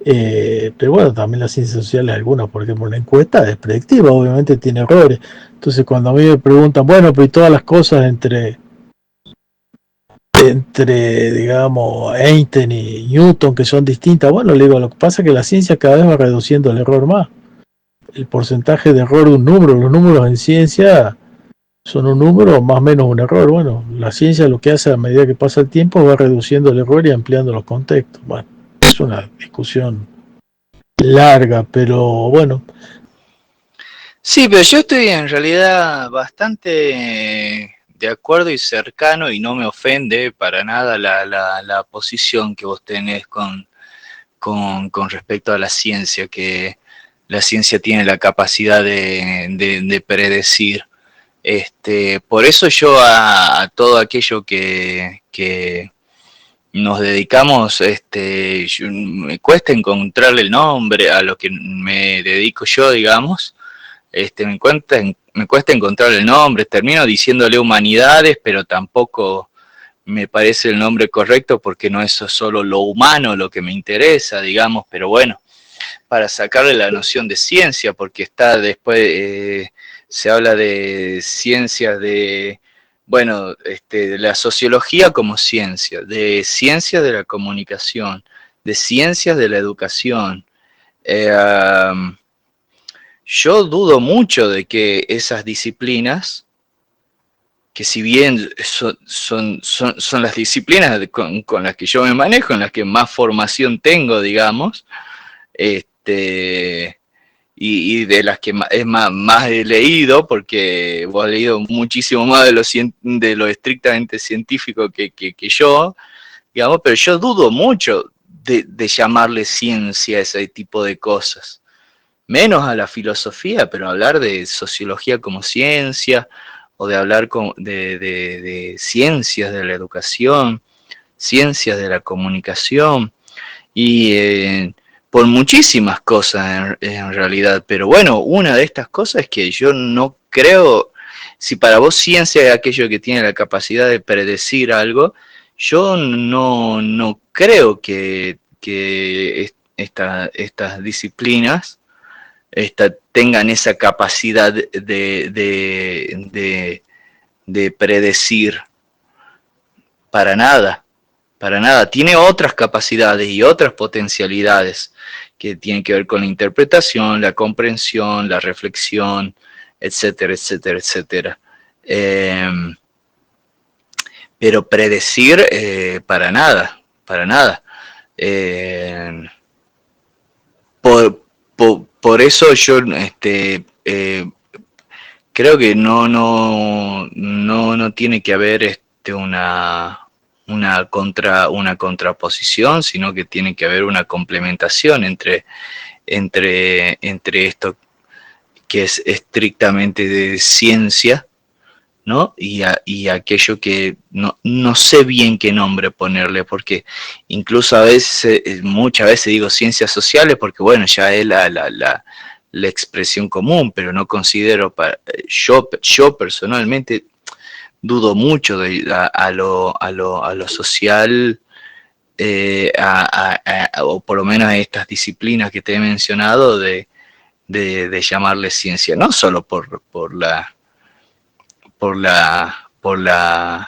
Pero bueno, también las ciencias sociales, algunas, por ejemplo, la encuesta es predictiva, obviamente tiene errores. Entonces, cuando a mí me preguntan, bueno, pero y todas las cosas entre digamos, Einstein y Newton, que son distintas, bueno, le digo, lo que pasa es que la ciencia cada vez va reduciendo el error más. El porcentaje de error de un número, los números en ciencia son un número o más o menos un error. Bueno, la ciencia lo que hace a medida que pasa el tiempo va reduciendo el error y ampliando los contextos. Bueno, es una discusión larga, pero bueno. Sí, pero yo estoy en realidad bastante de acuerdo y cercano y no me ofende para nada la posición que vos tenés con respecto a la ciencia, que la ciencia tiene la capacidad de predecir. Por eso yo a todo aquello que nos dedicamos, me cuesta encontrarle el nombre a lo que me dedico yo, digamos. Me cuesta encontrar el nombre, termino diciéndole humanidades, pero tampoco me parece el nombre correcto porque no es solo lo humano lo que me interesa, digamos, pero bueno, para sacarle la noción de ciencia, porque está después, se habla de ciencias bueno, de la sociología como ciencia, de ciencias de la comunicación, de ciencias de la educación. Yo dudo mucho de que esas disciplinas, que si bien son las disciplinas con las que yo me manejo, en las que más formación tengo, digamos, y de las que más he leído, porque vos has leído muchísimo más de lo estrictamente científico que yo, digamos, pero yo dudo mucho de llamarle ciencia a ese tipo de cosas. Menos a la filosofía, pero hablar de sociología como ciencia, o de hablar de ciencias de la educación, ciencias de la comunicación, y por muchísimas cosas en realidad. Pero bueno, una de estas cosas es que yo no creo, si para vos ciencia es aquello que tiene la capacidad de predecir algo, yo no creo que estas disciplinas tengan esa capacidad de predecir para nada, para nada. Tiene otras capacidades y otras potencialidades que tienen que ver con la interpretación, la comprensión, la reflexión, etcétera, etcétera, etcétera. Pero predecir, para nada, para nada. Por eso yo creo que no tiene que haber una contraposición, sino que tiene que haber una complementación entre esto que es estrictamente de ciencia, ¿no? Y aquello que no sé bien qué nombre ponerle, porque incluso a veces, muchas veces digo ciencias sociales, porque bueno, ya es la expresión común, pero no considero, yo personalmente dudo mucho a lo social, o por lo menos a estas disciplinas que te he mencionado, de llamarle ciencia, no solo por la por la, por la,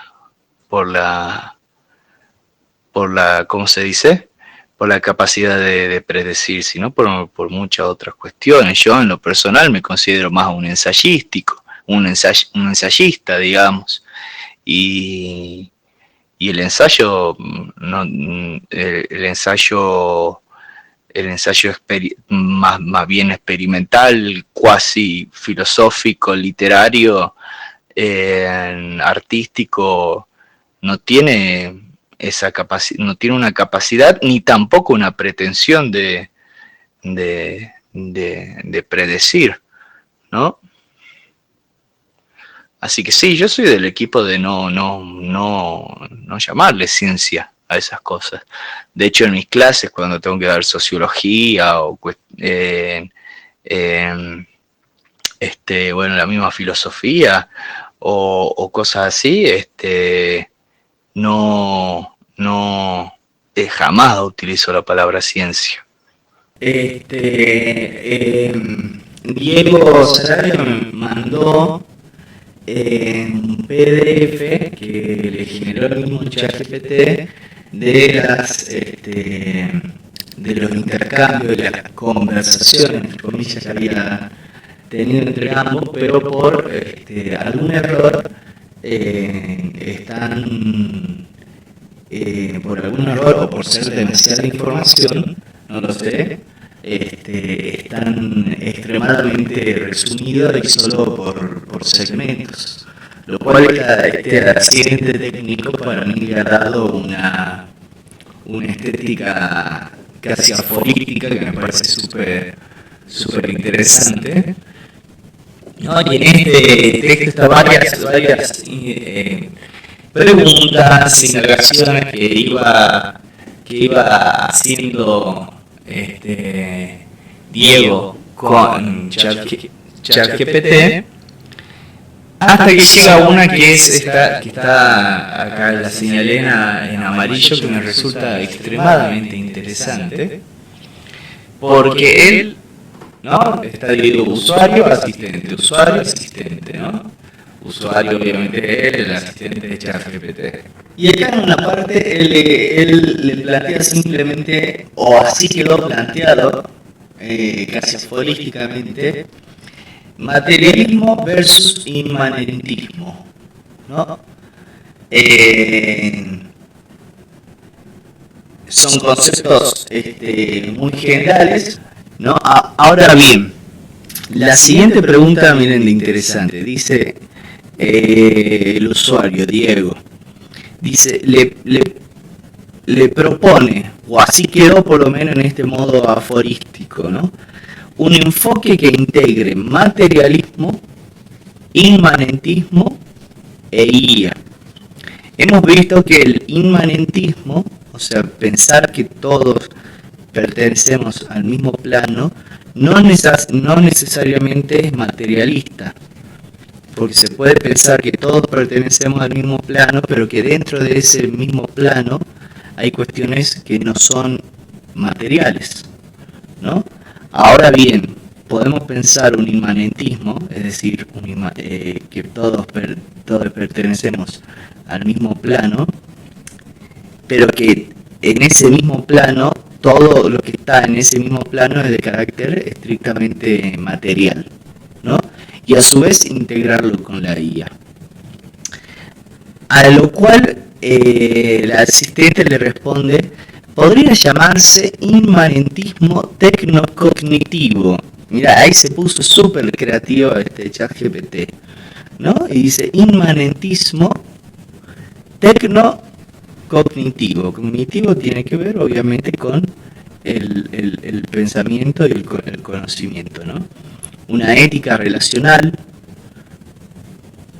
por la, ¿cómo se dice? Por la capacidad de predecir, sino por muchas otras cuestiones. Yo en lo personal me considero más un ensayístico, un ensayista, digamos, y, y el ensayo, no, el ensayo más bien experimental, cuasi filosófico, literario, artístico, no tiene no tiene una capacidad ni tampoco una pretensión de predecir, ¿no? Así que sí, yo soy del equipo de no llamarle ciencia a esas cosas. De hecho, en mis clases, cuando tengo que dar sociología o bueno, la misma filosofía o cosas así, jamás utilizo la palabra ciencia. Diego Salario me mandó un PDF que le generó el mismo ChatGPT de los intercambios, de las conversaciones, entre comillas, que había tenido entre ambos, pero por algún error por algún error o por ser demasiada información, no lo sé, están extremadamente resumidos y solo por segmentos, lo cual este accidente técnico para mí le ha dado una estética casi aforística que me parece súper interesante. No, y en este texto está varias preguntas, indagaciones que iba haciendo Diego con ChatGPT, hasta que llega una que está acá, la señalé en amarillo, que me resulta extremadamente interesante, porque él, ¿no? Está dividido usuario, asistente, ¿no? Usuario obviamente es el asistente de ChatGPT. Y acá en una parte él le plantea simplemente, o así quedó planteado, casi aforísticamente, materialismo versus inmanentismo, ¿no? Son conceptos muy generales, ¿no? Ahora bien, la siguiente pregunta, miren de interesante, dice el usuario, Diego, dice, le propone, o así quedó por lo menos en este modo aforístico, ¿no? Un enfoque que integre materialismo, inmanentismo e IA. Hemos visto que el inmanentismo, o sea, pensar que todos pertenecemos al mismo plano, no necesariamente es materialista, porque se puede pensar que todos pertenecemos al mismo plano, pero que dentro de ese mismo plano hay cuestiones que no son materiales, ¿no? Ahora bien, podemos pensar un inmanentismo, es decir, que todos pertenecemos al mismo plano, pero que en ese mismo plano, todo lo que está en ese mismo plano es de carácter estrictamente material, ¿no? Y a su vez integrarlo con la IA. A lo cual el asistente le responde, podría llamarse inmanentismo tecnocognitivo. Mira, ahí se puso súper creativo ChatGPT, ¿no? Y dice inmanentismo tecnocognitivo. Cognitivo tiene que ver obviamente con el pensamiento y el conocimiento, ¿no? Una ética relacional,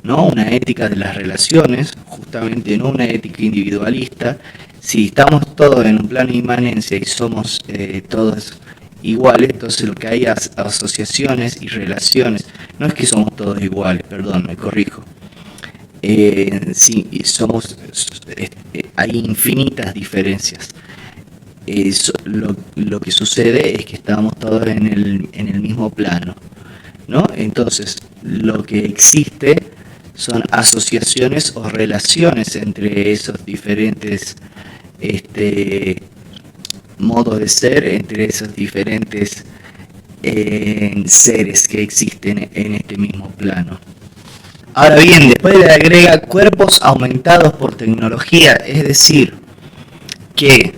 ¿no? Una ética de las relaciones, justamente no una ética individualista. Si estamos todos en un plano de inmanencia y somos todos iguales, entonces lo que hay es asociaciones y relaciones. No es que somos todos iguales, perdón, me corrijo. Sí, hay infinitas diferencias. Lo que sucede es que estamos todos en el mismo plano, ¿no? Entonces, lo que existe son asociaciones o relaciones entre esos diferentes modos de ser, entre esos diferentes seres que existen en este mismo plano. Ahora bien, después le agrega cuerpos aumentados por tecnología, es decir, que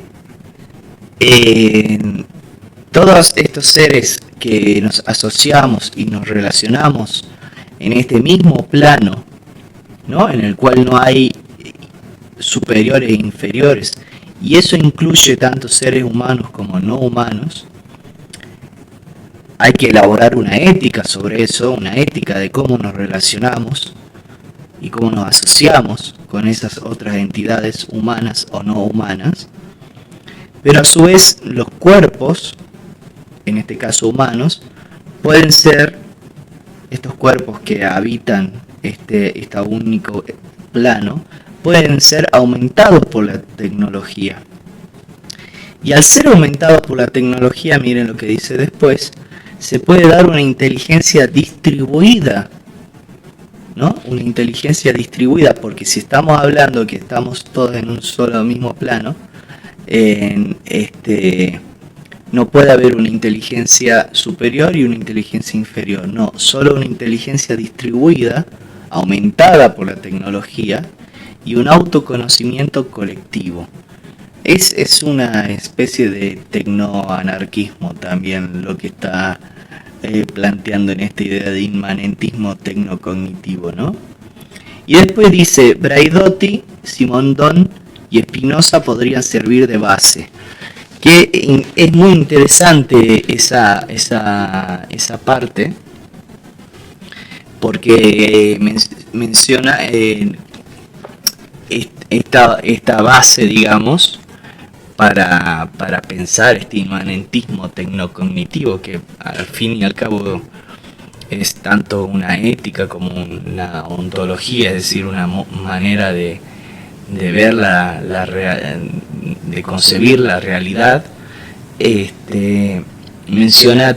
todos estos seres que nos asociamos y nos relacionamos en este mismo plano, ¿no? En el cual no hay superiores e inferiores, y eso incluye tanto seres humanos como no humanos, hay que elaborar una ética sobre eso, una ética de cómo nos relacionamos y cómo nos asociamos con esas otras entidades humanas o no humanas. Pero a su vez los cuerpos, en este caso humanos, pueden ser estos cuerpos que habitan este único plano, pueden ser aumentados por la tecnología. Y al ser aumentados por la tecnología, miren lo que dice después, se puede dar una inteligencia distribuida, ¿no? Una inteligencia distribuida, porque si estamos hablando que estamos todos en un solo mismo plano, no no puede haber una inteligencia superior y una inteligencia inferior, no, solo una inteligencia distribuida, aumentada por la tecnología, y un autoconocimiento colectivo. Es una especie de tecnoanarquismo también lo que está planteando en esta idea de inmanentismo tecnocognitivo, ¿no? Y después dice, Braidotti, Simondon y Spinoza podrían servir de base. Que es muy interesante esa parte, porque menciona esta base, digamos, para pensar este inmanentismo tecnocognitivo, que al fin y al cabo es tanto una ética como una ontología, es decir, una manera de ver de concebir la realidad. Menciona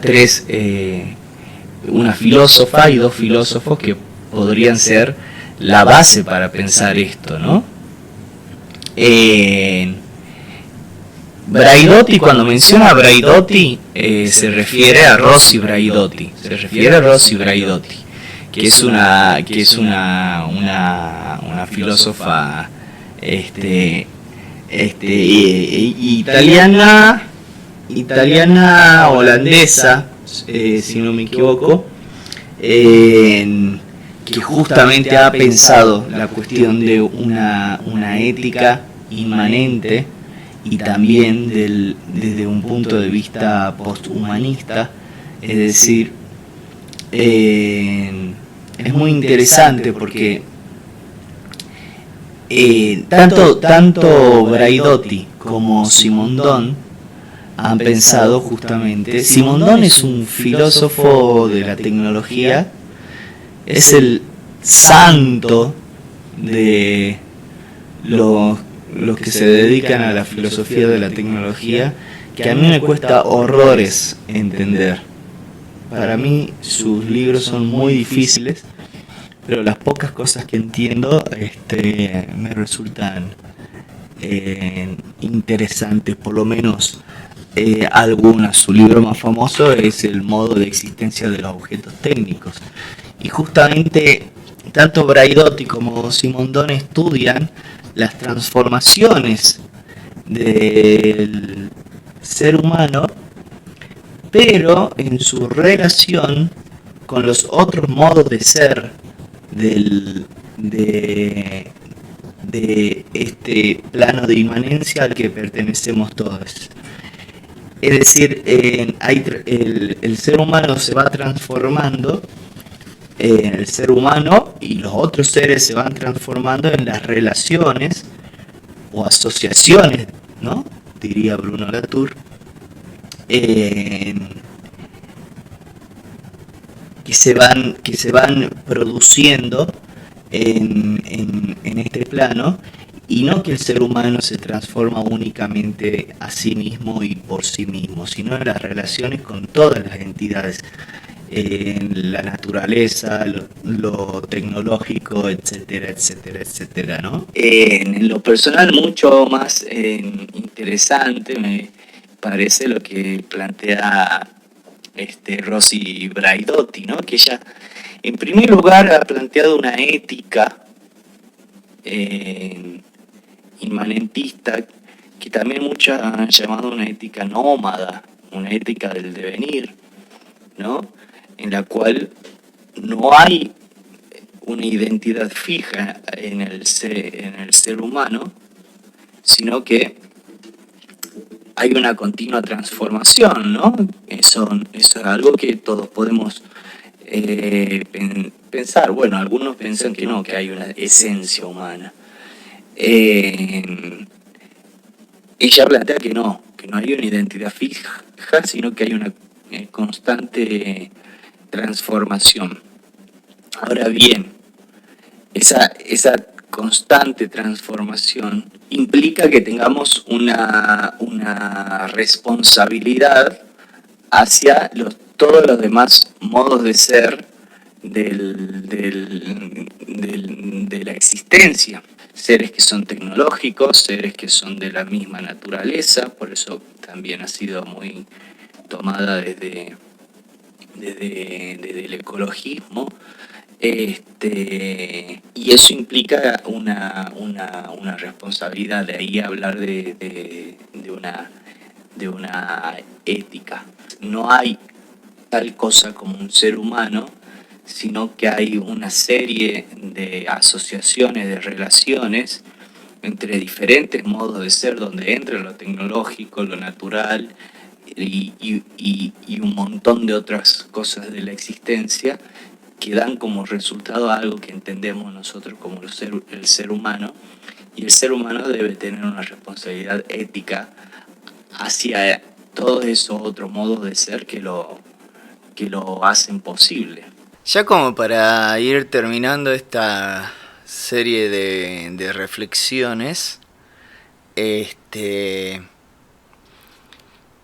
una filósofa y dos filósofos que podrían ser la base para pensar esto, ¿no? Braidotti, cuando menciona a Braidotti, se refiere a Rosy Braidotti, que es una filósofa italiana holandesa, si no me equivoco, que justamente ha pensado la cuestión de una ética inmanente, y también desde un punto de vista posthumanista, es decir, es muy interesante porque tanto Braidotti como Simondon han pensado justamente. Simondon es un filósofo de la tecnología, es el santo de los que se dedican a la filosofía de la tecnología, que a mí me cuesta horrores entender. Para mí sus libros son muy difíciles, pero las pocas cosas que entiendo me resultan interesantes, por lo menos algunas. Su libro más famoso es El modo de existencia de los objetos técnicos, y justamente tanto Braidotti como Simondon estudian las transformaciones del ser humano, pero en su relación con los otros modos de ser de este plano de inmanencia al que pertenecemos todos. Es decir, el ser humano se va transformando, el ser humano y los otros seres se van transformando en las relaciones o asociaciones, ¿no? Diría Bruno Latour, que se van produciendo en este plano, y no que el ser humano se transforma únicamente a sí mismo y por sí mismo, sino en las relaciones con todas las entidades, en la naturaleza, lo tecnológico, etcétera, etcétera, etcétera, ¿no? En lo personal, mucho más interesante me parece lo que plantea Rosy Braidotti, ¿no? Que ella, en primer lugar, ha planteado una ética inmanentista, que también muchos han llamado una ética nómada, una ética del devenir, ¿no? En la cual no hay una identidad fija en el ser humano, sino que hay una continua transformación, ¿no? Eso es algo que todos podemos pensar. Bueno, algunos piensan que no, que hay una esencia humana. Ella plantea que no hay una identidad fija, sino que hay una constante transformación. Ahora bien, esa constante transformación implica que tengamos una responsabilidad hacia todos los demás modos de ser de la existencia. seres que son tecnológicos, seres que son de la misma naturaleza, por eso también ha sido muy tomada desde el ecologismo. Y eso implica una responsabilidad, de ahí hablar de una ética. No hay tal cosa como un ser humano, sino que hay una serie de asociaciones, de relaciones entre diferentes modos de ser, donde entra lo tecnológico, lo natural y un montón de otras cosas de la existencia que dan como resultado algo que entendemos nosotros como el ser humano, y el ser humano debe tener una responsabilidad ética hacia todos esos otros modos de ser que lo hacen posible. Ya como para ir terminando esta serie de reflexiones, que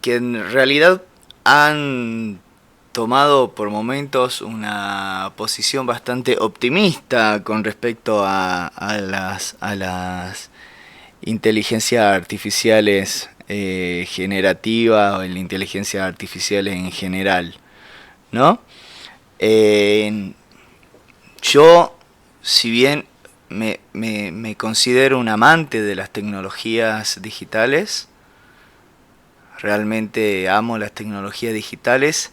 en realidad han tomado por momentos una posición bastante optimista con respecto a las inteligencias artificiales generativas o la inteligencia artificial en general, ¿no? Yo, si bien me considero un amante de las tecnologías digitales, realmente amo las tecnologías digitales,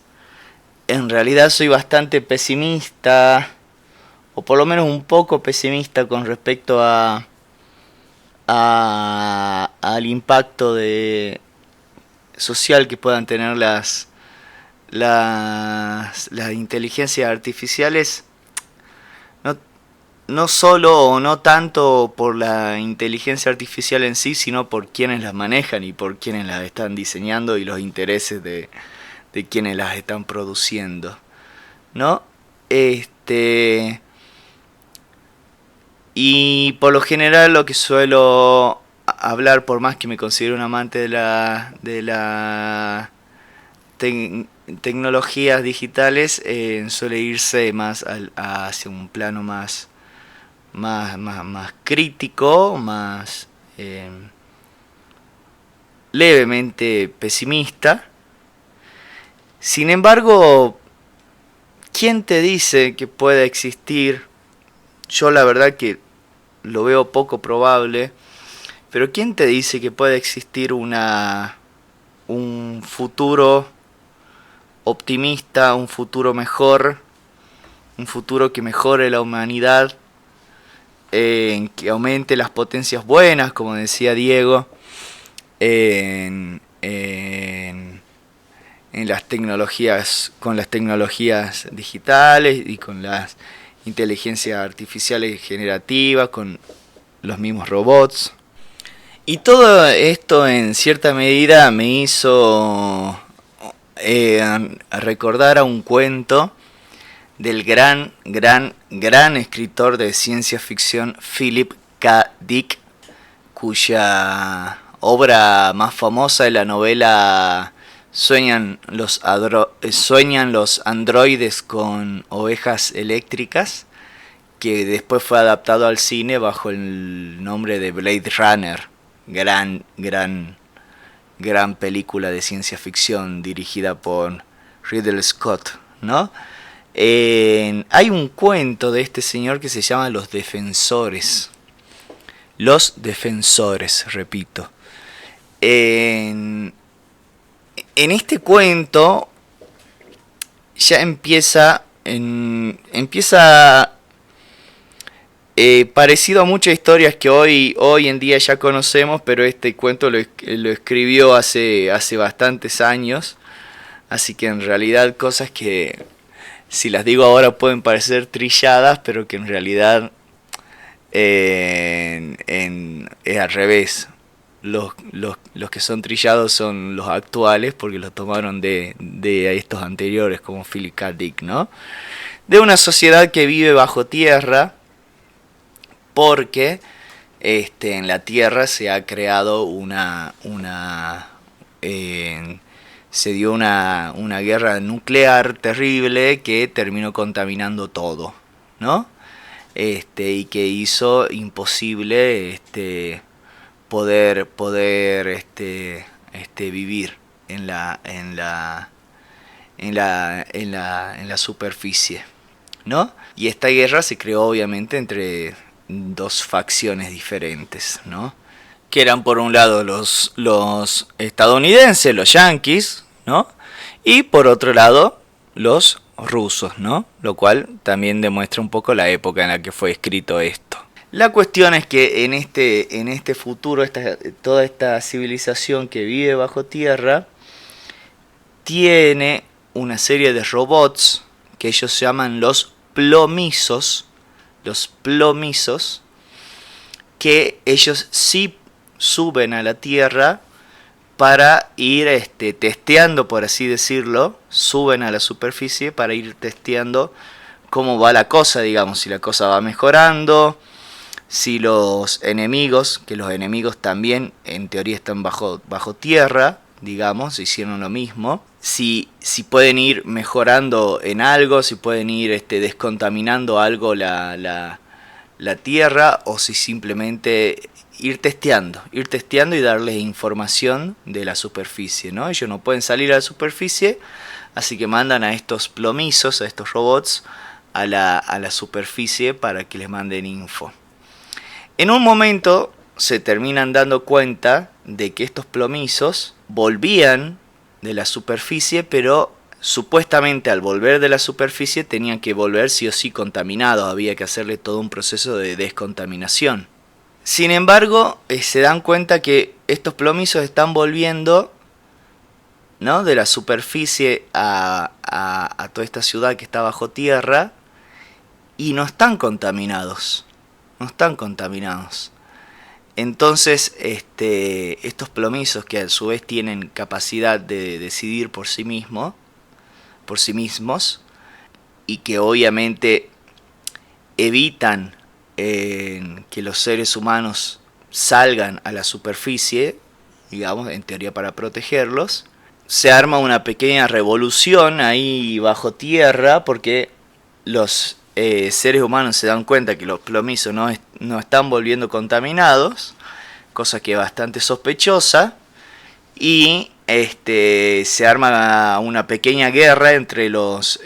en realidad soy bastante pesimista, o por lo menos un poco pesimista con respecto al impacto social que puedan tener las inteligencias artificiales, no solo o no tanto por la inteligencia artificial en sí, sino por quienes las manejan y por quienes las están diseñando y los intereses de quienes las están produciendo, ¿no? Y por lo general lo que suelo hablar, por más que me considero un amante de la tecnologías digitales, suele irse más hacia un plano más crítico, más levemente pesimista. Sin embargo, ¿quién te dice que pueda existir? Yo la verdad que lo veo poco probable, pero ¿quién te dice que pueda existir un futuro optimista, un futuro mejor, un futuro que mejore la humanidad, que aumente las potencias buenas, como decía Diego, en las tecnologías, con las tecnologías digitales y con las inteligencias artificiales generativas, con los mismos robots? Y todo esto en cierta medida me hizo recordar a un cuento del gran escritor de ciencia ficción Philip K. Dick, cuya obra más famosa es la novela Sueñan los androides con ovejas eléctricas, que después fue adaptado al cine bajo el nombre de Blade Runner. Gran película de ciencia ficción dirigida por Ridley Scott, ¿no? Hay un cuento de este señor que se llama Los Defensores. Los Defensores, repito. En este cuento ya empieza parecido a muchas historias que hoy en día ya conocemos, pero este cuento lo escribió hace bastantes años, así que en realidad cosas que si las digo ahora pueden parecer trilladas, pero que en realidad es al revés. Los que son trillados son los actuales, porque los tomaron de estos anteriores, como Philip K. Dick, ¿no? De una sociedad que vive bajo tierra, porque en la Tierra se ha creado se dio una guerra nuclear terrible que terminó contaminando todo, ¿no? y que hizo imposible poder vivir en la superficie, ¿no? Y esta guerra se creó obviamente entre dos facciones diferentes, ¿no? Que eran por un lado los estadounidenses, los yanquis, ¿no? Y por otro lado los rusos, ¿no? Lo cual también demuestra un poco la época en la que fue escrito esto. La cuestión es que en este futuro, toda esta civilización que vive bajo tierra tiene una serie de robots que ellos llaman los plomizos, que ellos sí suben a la tierra para ir testeando, por así decirlo, suben a la superficie para ir testeando cómo va la cosa, digamos, si la cosa va mejorando, si los enemigos, que los enemigos también en teoría están bajo tierra, digamos, hicieron lo mismo, si pueden ir mejorando en algo, si pueden ir descontaminando algo la tierra, o si simplemente ir testeando y darles información de la superficie, ¿no? Ellos no pueden salir a la superficie, así que mandan a estos plomizos, a estos robots, a la superficie para que les manden info. En un momento se terminan dando cuenta de que estos plomizos volvían de la superficie, pero supuestamente al volver de la superficie tenían que volver sí o sí contaminados, había que hacerle todo un proceso de descontaminación. Sin embargo, se dan cuenta que estos plomizos están volviendo, ¿no?, de la superficie a toda esta ciudad que está bajo tierra, y no están contaminados. Entonces, estos plomizos, que a su vez tienen capacidad de decidir por sí mismos, y que obviamente evitan que los seres humanos salgan a la superficie, digamos, en teoría para protegerlos, se arma una pequeña revolución ahí bajo tierra, porque los seres humanos se dan cuenta que los plomizos no están volviendo contaminados, cosa que es bastante sospechosa, y se arma una pequeña guerra entre los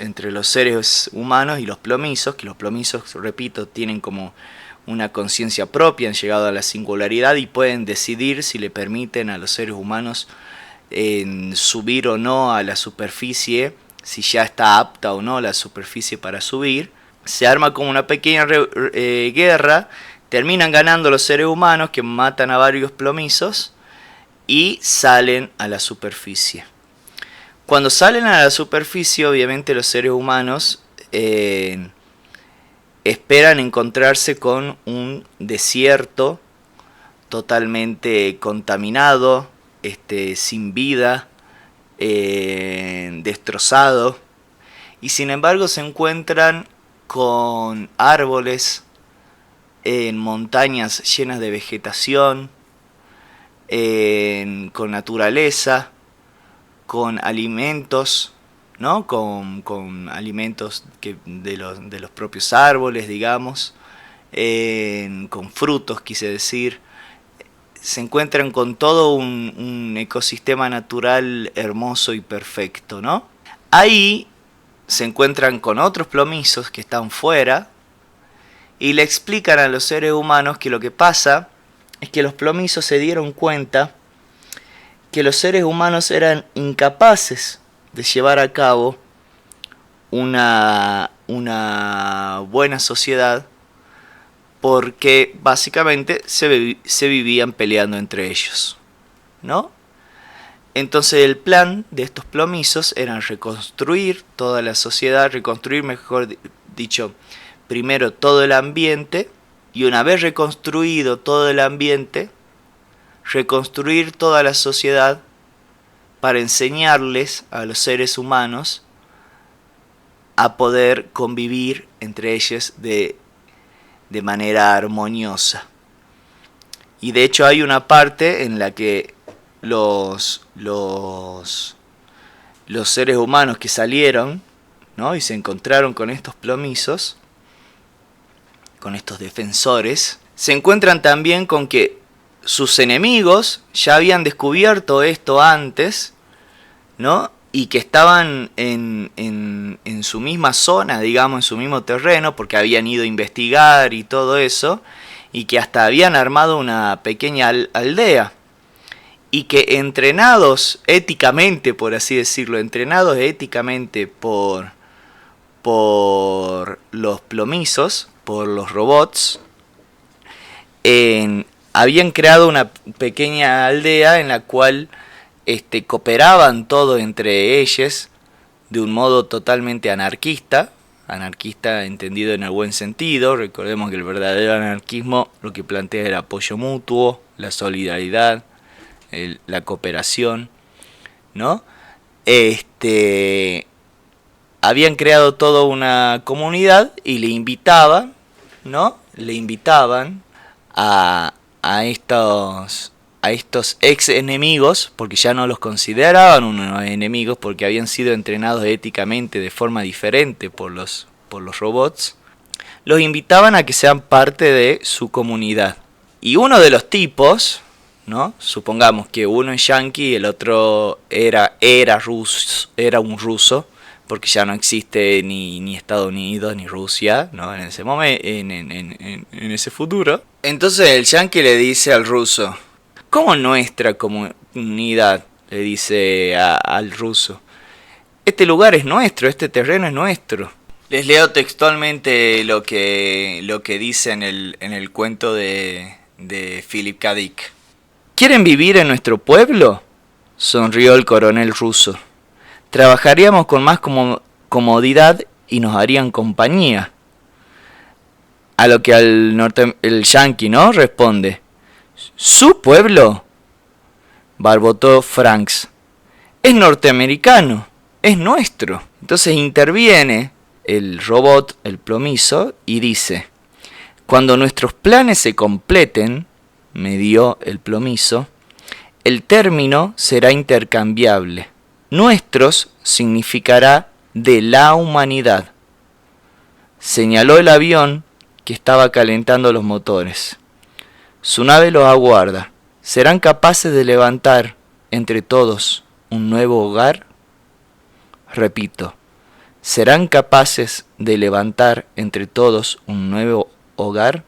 seres humanos y los plomizos, que los plomizos, repito, tienen como una conciencia propia, han llegado a la singularidad y pueden decidir si le permiten a los seres humanos subir o no a la superficie, si ya está apta o no la superficie para subir. Se arma como una pequeña guerra, terminan ganando los seres humanos, que matan a varios plomizos y salen a la superficie. Cuando salen a la superficie, obviamente los seres humanos esperan encontrarse con un desierto totalmente contaminado, sin vida, destrozado, y sin embargo se encuentran con árboles, en montañas llenas de vegetación, con naturaleza, con alimentos, ¿no? Con alimentos de los propios árboles, digamos, con frutos, quise decir. Se encuentran con todo un ecosistema natural hermoso y perfecto, ¿no? Ahí se encuentran con otros plomizos que están fuera y le explican a los seres humanos que lo que pasa es que los plomizos se dieron cuenta que los seres humanos eran incapaces de llevar a cabo una buena sociedad, porque básicamente se vivían peleando entre ellos, ¿no? Entonces el plan de estos plomizos era reconstruir toda la sociedad, reconstruir, mejor dicho, primero todo el ambiente, y una vez reconstruido todo el ambiente, reconstruir toda la sociedad para enseñarles a los seres humanos a poder convivir entre ellos de manera armoniosa. Y de hecho hay una parte en la que los seres humanos que salieron, ¿no?, y se encontraron con estos plomizos, con estos defensores, se encuentran también con que sus enemigos ya habían descubierto esto antes, ¿no? Y que estaban en su misma zona, digamos, en su mismo terreno, porque habían ido a investigar y todo eso, y que hasta habían armado una pequeña aldea. Y que entrenados éticamente, por así decirlo, entrenados éticamente por los plomizos, por los robots, habían creado una pequeña aldea en la cual cooperaban todo entre ellos de un modo totalmente anarquista entendido en el buen sentido. Recordemos que el verdadero anarquismo lo que plantea era el apoyo mutuo, la solidaridad, la cooperación, ¿no? Habían creado toda una comunidad y le invitaban, ¿no? Le invitaban a estos ex enemigos, porque ya no los consideraban unos enemigos, porque habían sido entrenados éticamente de forma diferente por los robots. Los invitaban a que sean parte de su comunidad. Y uno de los tipos, ¿no? Supongamos que uno es yanqui y el otro era un ruso, porque ya no existe ni Estados Unidos ni Rusia, ¿no? En ese momento, en ese futuro. Entonces el yanqui le dice al ruso: ¿cómo nuestra comunidad? Le dice al ruso. Este lugar es nuestro, este terreno es nuestro. Les leo textualmente lo que dice en el cuento de Philip K. Dick. ¿Quieren vivir en nuestro pueblo?, sonrió el coronel ruso. Trabajaríamos con más comodidad y nos harían compañía. A lo que el yanqui, ¿no?, responde: ¿su pueblo?, barbotó Franks. Es norteamericano, es nuestro. Entonces interviene el robot, el plomizo, y dice: cuando nuestros planes se completen, me dio el plomizo, el término será intercambiable. Nuestros significará de la humanidad. Señaló el avión que estaba calentando los motores. Su nave los aguarda. ¿Serán capaces de levantar entre todos un nuevo hogar? Repito, ¿serán capaces de levantar entre todos un nuevo hogar?